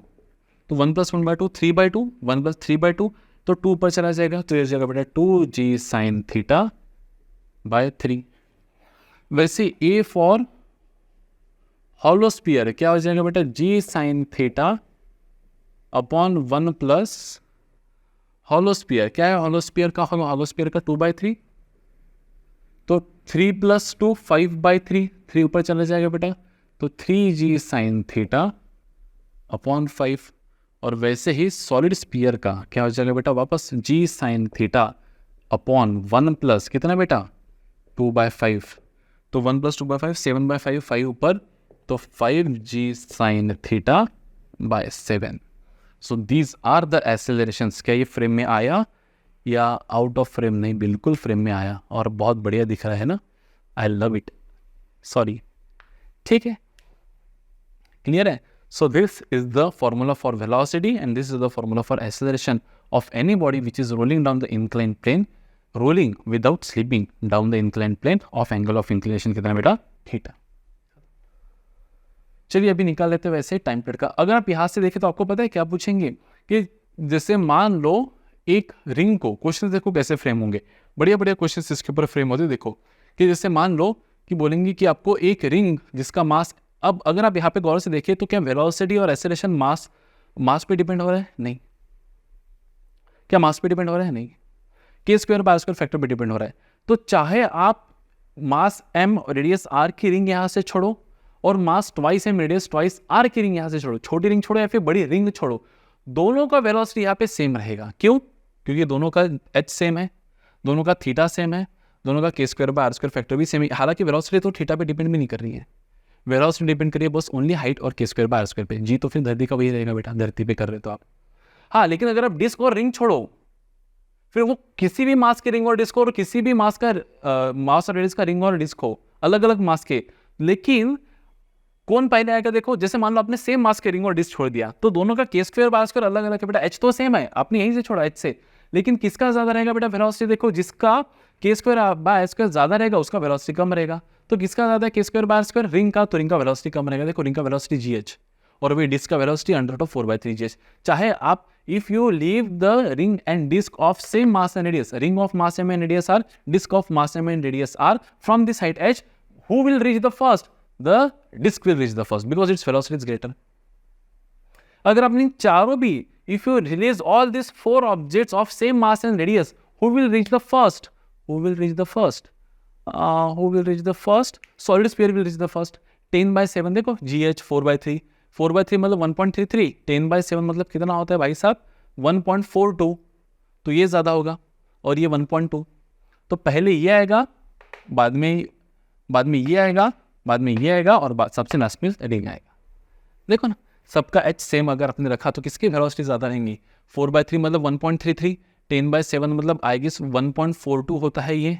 तो 1 + 1/2 3/2, 1 + 3/2, तो 2 पर चला जाएगा, तो ये जाएगा बेटा 2g साइन थीटा बाय 3। वैसे ए फॉर हॉलोस्फीयर क्या हो जाएगा बेटा, g sine theta upon 1 plus hollow sphere, क्या है हॉलोस्फीयर का, हॉलोस्फीयर का 2/3, तो 3 + 2 5/3, 3 ऊपर चला जाएगा बेटा, तो 3g साइन थीटा अपॉन 5। और वैसे ही सॉलिड स्फीयर का क्या हो जाएगा बेटा, वापस g sine theta upon 1 plus कितना बेटा 2/5, तो 1 + 2/5 7/5, 5 ऊपर, तो 5g sine theta by 7। So these are the accelerations. क्या ये फ्रेम में आया या आउट ऑफ फ्रेम? नहीं, बिल्कुल फ्रेम में आया और बहुत बढ़िया दिख रहा है ना, आई लव इट। सॉरी, ठीक है, क्लियर है। So this is the formula for velocity and this is the formula for acceleration of any body which is rolling down the inclined plane, rolling without slipping down the inclined plane of angle of inclination कितना बेटा, theta. चलिए अभी निकाल लेते हैं वैसे time period का। अगर आप यहाँ से देखें तो आपको पता है क्या पूछेंगे कि जैसे मान लो एक रिंग को, क्वेश्चन देखो कैसे फ्रेम होंगे, बढ़िया बढ़िया क्वेश्चन इसके ऊपर फ्रेम होते। देखो कि जैसे मान लो कि बोलेंगे कि आपको एक रिंग जिसका मास, अब अगर आप यहाँ पे गौर से देखिए तो क्या वेलोसिटी और एक्सेलरेशन मास पे डिपेंड हो रहा है? नहीं। क्या मास पे डिपेंड हो रहा है? नहीं। K square by are square factor पे डिपेंड हो रहा है। तो चाहे आप मास m और रेडियस r की रिंग यहाँ से छोड़ो और mass twice m radius twice r की रिंग यहाँ से छोड़ो, छोटी रिंग छोड़ो या फिर बड़ी रिंग छोड़ो, दोनों का वेलोसिटी यहाँ पे सेम रहेगा। क्यों? क्योंकि दोनों का h सेम है, दोनों का थीटा सेम है, दोनों का K square by are square factor भी सेम है। हालांकि वेलोसिटी तो थीटा पे डिपेंड भी नहीं कर रही है, वेलोसिटी डिपेंड करिए बस ओनली हाइट और के स्क्वायर बाय आर स्क्वायर पे। जी तो फिर धरती का वही रहेगा बेटा, धरती पे कर रहे तो आप। हाँ, लेकिन अगर आप डिस्क और रिंग छोड़ो, फिर वो किसी भी मास के रिंग और डिस्क हो और किसी भी मास का मास और रेडियस का रिंग और डिस्क हो, अलग अलग मास के, लेकिन कौन पहले आएगा? देखो जैसे मान लो आपने सेम मास के रिंग और डिस्क छोड़ दिया तो दोनों का के स्क्वायर बाय स्क्वायर अलग अलग है बेटा। एच तो सेम है, आपने यहीं से छोड़ा एच से, लेकिन किसका ज्यादा रहेगा बेटा वेलोसिटी? देखो जिसका के स्क्वायर बाय स्क्वायर ज्यादा रहेगा उसका वेलोसिटी कम रहेगा। तो किसका ज्यादा है के स्क्वायर बाय स्क्वायर? रिंग का, तो रिंग का वेलोसिटी कम रहेगा। देखो रिंग का वेलोसिटी GH और वही डिस्क का वेलोसिटी √4/3GH। चाहे आप if you leave the ring and disk of same mass and radius, ring of mass m and radius r, disk of mass m and radius r, from this height h, who will reach the first? The disk will reach the first because its velocity is greater. अगर आपने चारों भी, if you release all these 4 objects of same mass and radius, who will reach the first? Who will reach the first? Who will reach the first? Solid sphere will reach the first. 10/7 देखो GH 4/3, 4/3 मतलब 1.33, 10/7 मतलब कितना होता है भाई साहब 1.42, तो ये ज़्यादा होगा और ये 1.2, तो पहले ये आएगा, बाद में ये आएगा, बाद में ये आएगा और सबसे लास्ट में रिंग आएगा। देखो ना, सबका h सेम अगर आपने रखा तो किसकी वेलोसिटी ज़्यादा रहेंगी? 4/3 मतलब 1.33, 10/7 मतलब आई गेस 1.42 होता है ये,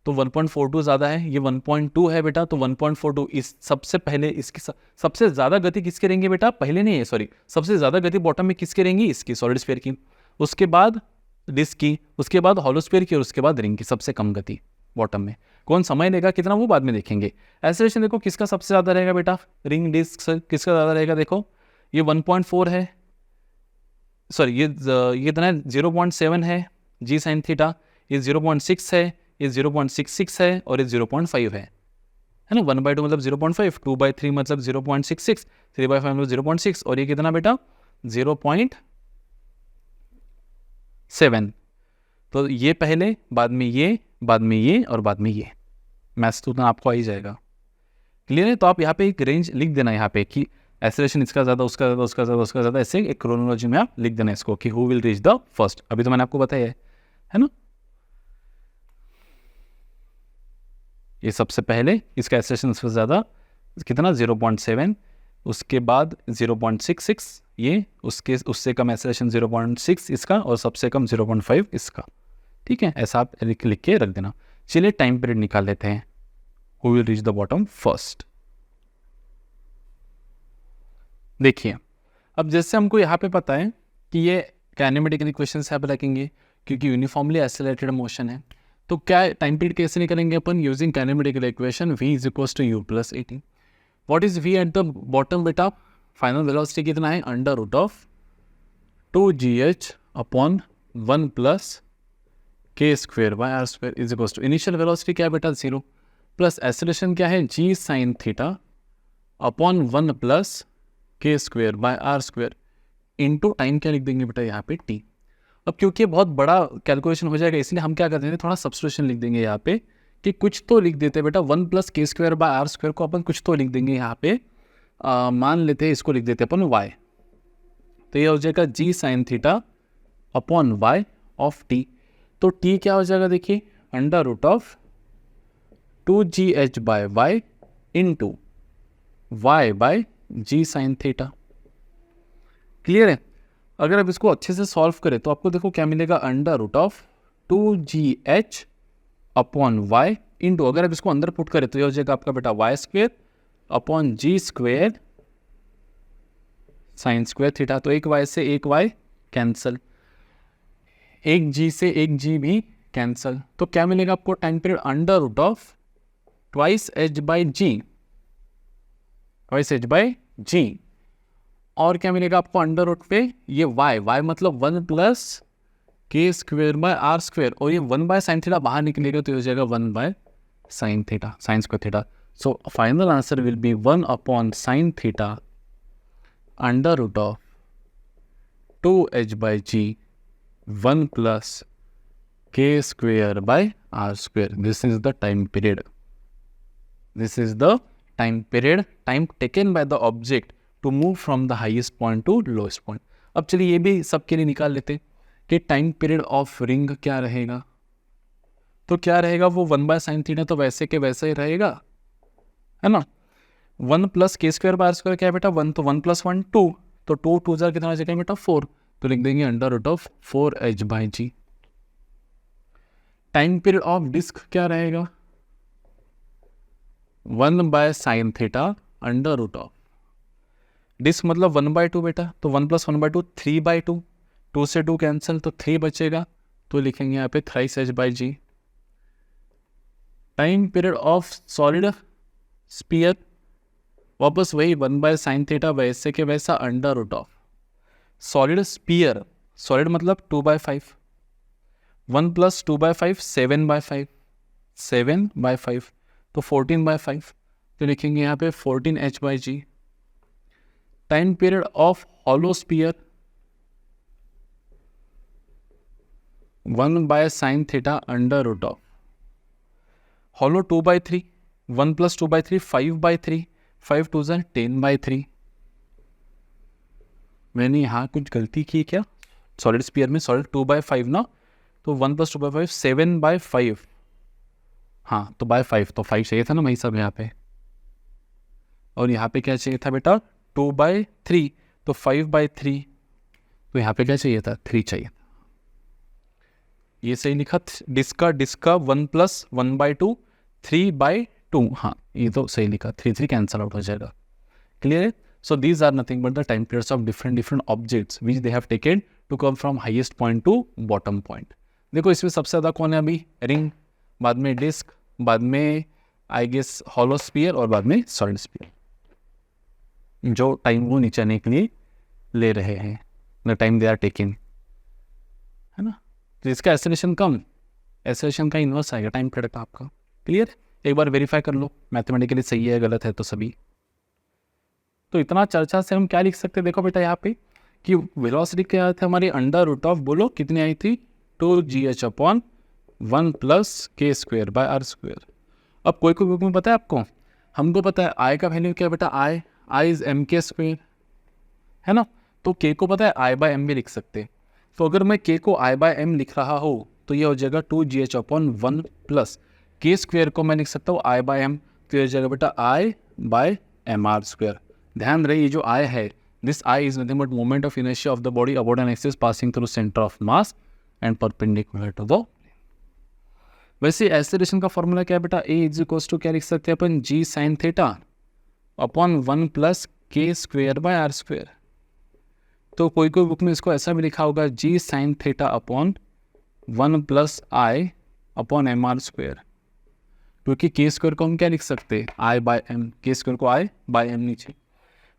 तो 1.42 ज़्यादा है, ये 1.2 है बेटा, तो 1.42 इस सबसे पहले इसकी सबसे ज़्यादा गति किसके रहेंगे बेटा? पहले नहीं है, सॉरी, सबसे ज़्यादा गति बॉटम में किसके रहेंगी? इसकी, सॉलिड स्फीयर की, उसके बाद डिस्क की, उसके बाद हॉलोस्फीयर की और उसके बाद रिंग की। सबसे कम गति बॉटम में। कौन समय लेगा कितना वो बाद में देखेंगे। एक्सेलरेशन देखो किसका सबसे ज़्यादा रहेगा बेटा? रिंग डिस्क से किसका ज़्यादा रहेगा? देखो ये 1.4 है, सॉरी ये इतना है 0.7 है जी साइन थीटा, ये 0.6 है, ये 0.66 है और ये 0.5 है ना। 1/2 मतलब 0.5, 2/3 मतलब 0.66, 3/5 मतलब 0.6 और ये कितना बेटा 0.7। तो ये पहले, बाद में ये, बाद में ये और बाद में ये। मैथ्स तो उतना आपको आ ही जाएगा, क्लियर है। तो आप यहाँ पे एक रेंज लिख देना यहाँ पे कि एक्सेलरेशन इसका ज़्यादा, उसका ज़्यादा, उसका ज़्यादा, उसका ज़्यादा, ऐसे एक क्रोनोलॉजी में आप लिख देना इसको कि who will reach the first. अभी तो मैंने आपको बताया है ना। ये सबसे पहले इसका एक्सेलरेशन सबसे ज़्यादा कितना 0.7, उसके बाद 0.66 ये, उससे कम एक्सेलरेशन 0.6 इसका, और सबसे कम 0.5 इसका। ठीक है, ऐसा आप लिख के रख देना। चलिए टाइम पीरियड निकाल लेते हैं। Who will reach the bottom first. देखिए अब जैसे हमको यहाँ पे पता है कि ये काइनेमेटिक इक्वेशन यहाँ पे रखेंगे क्योंकि यूनिफॉर्मली एक्सेलरेटेड मोशन है, तो क्या टाइम पीरियड कैसे निकालेंगे अपन, using kinematic equation v is equals to u plus 18। What is v at the bottom बेटा, फाइनल वेलोसिटी कितना है, under root of 2gh upon 1 plus के square by are square is equals to initial velocity क्या है बेटा 0, plus acceleration क्या है g sine theta upon 1 plus के square by are square into time क्या लिख देंगे बेटा यहाँ पे t। अब क्योंकि बहुत बड़ा कैलकुलेशन हो जाएगा इसलिए हम क्या कर देंगे, थोड़ा सब्स्टिट्यूशन लिख देंगे यहाँ पे कि कुछ तो लिख देते हैं बेटा 1 plus k square by are square को अपन कुछ तो लिख देंगे यहाँ पे, मान लेते हैं इसको लिख देते हैं अपन y, तो ये हो जाएगा g sine theta upon y of t। तो t क्या हो जाएगा देखिए, under root of 2gh by y into y by g sine theta. Clear है। अगर आप इसको अच्छे से सॉल्व करें तो आपको देखो क्या मिलेगा, under root of 2gh upon y into, अगर आप इसको अंदर पुट करें तो ये हो जाएगा आपका बेटा y square upon g square sine square theta. तो एक y से एक y कैंसल, एक g से एक g भी कैंसल, तो क्या मिलेगा आपको time period under root of twice h by g, twice h by g, और क्या मिलेगा आपको अंडर रूट पे ये y मतलब 1 प्लस के स्क्वेयर बाय आर स्क्वेयर, और ये 1 बाय साइन थीटा बाहर निकलेगा तो ये हो जाएगा 1 by sine theta, sine square theta. So final answer will be 1 upon sine theta under root of 2h by g 1 plus के square by are square. This is the time period, this is the time period, time taken by the object to move from the highest point to lowest point. अब चलिए ये भी सबके लिए निकाल लेते कि टाइम पीरियड ऑफ रिंग क्या रहेगा, तो क्या रहेगा वो 1 बाय साइन थीटा तो वैसे के वैसे ही रहेगा, है ना। 1 plus k square by are square क्या है बेटा 1, तो 1 प्लस 1 2, तो 2 2 जार कितना हो जाएगा बेटा 4, तो लिख देंगे under root of 4h by G. Time period of disk क्या रहेगा 1 by sine theta under root of, disk मतलब 1 बाई 2 बेटा, तो 1 प्लस 1 बाई 2 3 बाई 2, 2 से 2 कैंसिल तो 3 बचेगा, तो लिखेंगे यहाँ पे thrice h by G. Time period of solid sphere वापस वही 1 बाय साइन थीटा वैसे के वैसा under root of solid sphere, solid मतलब 2 by 5, 1 plus 2 by 5 7 by 5, 7 by 5 तो 14 बाय 5, तो लिखेंगे यहाँ पे 14h by G. Time period of hollow sphere 1 by sine theta under root of hollow 2 by 3, 1 plus 2 by 3 5 by 3, 5 2 ज़ा 10 by 3। मैंने यहाँ कुछ गलती की क्या, सॉलिड स्पीयर में सॉलिड 2 बाई 5 ना, तो 1 प्लस 2 बाई 5 7 बाई 5, हाँ तो बाय 5, तो 5 चाहिए था ना वही सब यहाँ पे, और यहाँ पे क्या चाहिए था बेटा 2 बाई 3, तो 5 बाई 3, तो यहाँ पे क्या चाहिए था 3 चाहिए था। ये सही लिखा, डिस्क का 1 प्लस 1 बाई 2 3 बाई 2, हाँ ये तो सही लिखा, 3 3 कैंसल आउट हो जाएगा। क्लियर है। So these are nothing but the time periods of different objects which they have taken to come from highest point to bottom point. देखो इसमें सबसे ज़्यादा कौन है अभी, रिंग, बाद में डिस्क, बाद में आई गेस हॉलो स्पीयर, और बाद में सॉलिड स्पीयर, जो टाइम वो नीचे आने के लिए ले रहे हैं, the time they are taking, है ना। तो इसका एक्सेलरेशन कम, एक्सेलरेशन का इन्वर्स आएगा टाइम पीरियड का आपका। क्लियर, एक बार वेरीफाई कर लो मैथमेटिकली सही है गलत है तो सभी। तो इतना चर्चा से हम क्या लिख सकते हैं, देखो बेटा यहाँ पे कि वेलोसिटी क्या आई थी हमारी अंडर रूट ऑफ, बोलो कितनी आई थी 2gh अपॉन 1 प्लस के स्क्वेयर बाय आर स्क्वेयर। अब कोई बुक में पता है आपको, हमको पता है आई का वैल्यू क्या है बेटा, आई इज एम के स्क्वेयर, है ना। तो के को पता है आई बाय एम भी लिख सकते हैं, तो अगर मैं के को आई बाय एम लिख रहा हूँ तो तो ये हो जाएगा 2gh अपॉन 1 प्लस के स्क्वेयर को मैं लिख सकता हूँ आई बाय एम, तो ये हो जाएगा बेटा I by M R square. ध्यान रहे ये जो आई है, this I is nothing but moment of inertia of the body about an axis passing through centre of mass and perpendicular to the. वैसे एक्सेलरेशन का फॉर्मूला क्या है बेटा, ए इज इक्वल्स टू क्या लिख सकते हैं अपन, जी साइन थीटा अपॉन 1 प्लस के स्क्वेयर बाय आर स्क्वेयर। तो कोई कोई बुक में इसको ऐसा भी लिखा होगा जी साइन थीटा अपॉन 1 प्लस आई अपॉन एम आर स्क्वेयर, क्योंकि के स्क्वेयर को हम क्या लिख सकते हैं, आई बाय एम, के स्क्वेयर को आई बाय एम नीचे।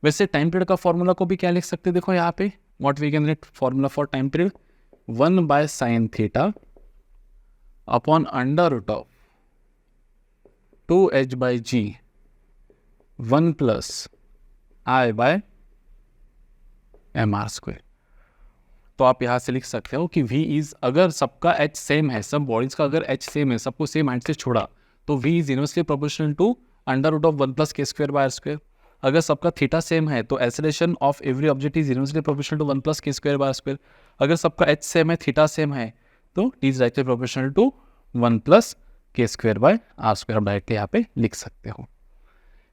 वैसे टाइम पीरियड का फॉर्मूला को भी क्या लिख सकते हैं, देखो यहाँ पे what we can write formula for time period 1 by sine theta upon under root of 2h by g 1 plus I by M R square. तो आप यहाँ से लिख सकते हो कि v इज, अगर सबका h सेम है, सब बॉडीज का अगर h सेम है, सबको सेम हाइट से छोड़ा, तो v is inversely proportional to under root of 1 plus के स्क्वेयर बाय आर स्क्वेयर। अगर सबका थीटा सेम है तो acceleration of every object is inversely proportional to 1 plus के स्क्वेयर बाय आर स्क्वेयर। अगर सबका h सेम है, थीटा सेम है, तो t is directly proportional to 1 plus के स्क्वेयर बाय आर स्क्वेयर। आप डायरेक्टली यहाँ पे लिख सकते हो।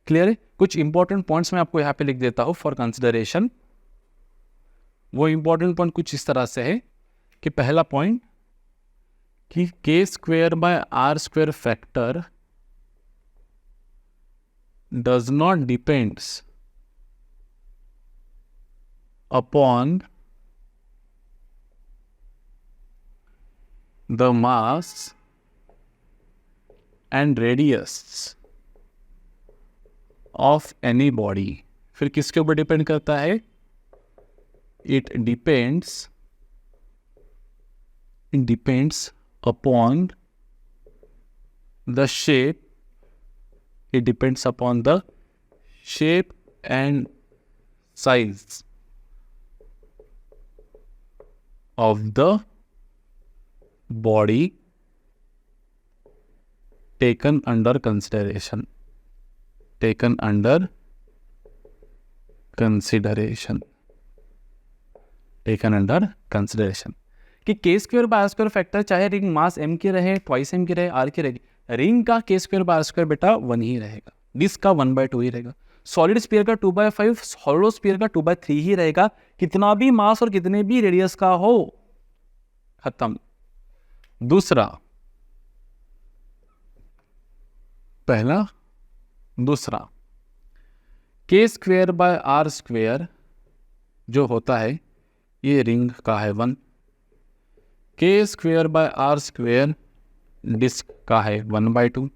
क्लियर है? कुछ इंपॉर्टेंट पॉइंट्स मैं आपको यहाँ पे लिख देता हूँ फॉर कंसिडरेशन। वो इंपॉर्टेंट पॉइंट कुछ इस तरह से है कि पहला पॉइंट कि के square by are square factor does not depends upon the mass and radius of any body. फिर किसके ऊपर डिपेंड करता है, it depends upon the shape, it depends upon the shape and size of the body taken under consideration, कि के square by are square factor चाहे ring mass m की रहे, ट्वाइस m की रहे, r की रहेगी, रिंग का के स्क्वेयर बाय आर स्क्वेयर बेटा 1 ही रहेगा, डिस्क का 1/2 ही रहेगा, सॉलिड स्फीयर का 2/5, हॉलो स्फीयर का 2/3 ही रहेगा, कितना भी मास और कितने भी रेडियस का हो, खत्म। दूसरा, पहला, दूसरा, के स्क्वेयर बाय आर स्क्वेयर जो होता है ये रिंग का है 1, K square by are square disc का है 1/2,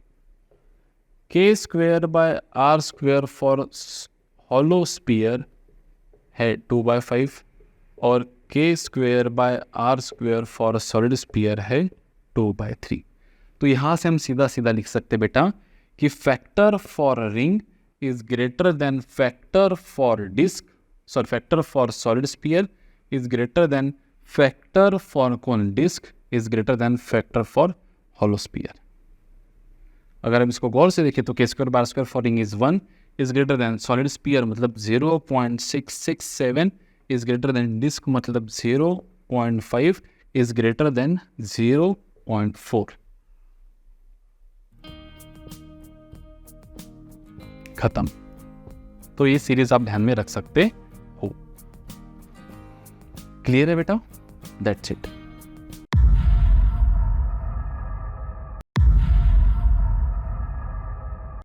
K square by are square for hollow sphere है 2/5 और K square by are square for solid sphere है 2/3। तो यहाँ से हम सीधा सीधा लिख सकते बेटा कि factor for ring is greater than factor for disk, sorry, factor for solid sphere is greater than factor for cone disk is greater than factor for hollow sphere। अगर हम इसको गौर से देखें तो k square bar square for ring is 1 is greater than solid sphere मतलब 0.667 is greater than disc मतलब 0.5 is greater than 0.4। खत्म। तो ये सीरीज आप ध्यान में रख सकते हो। क्लियर है बेटा? That's it.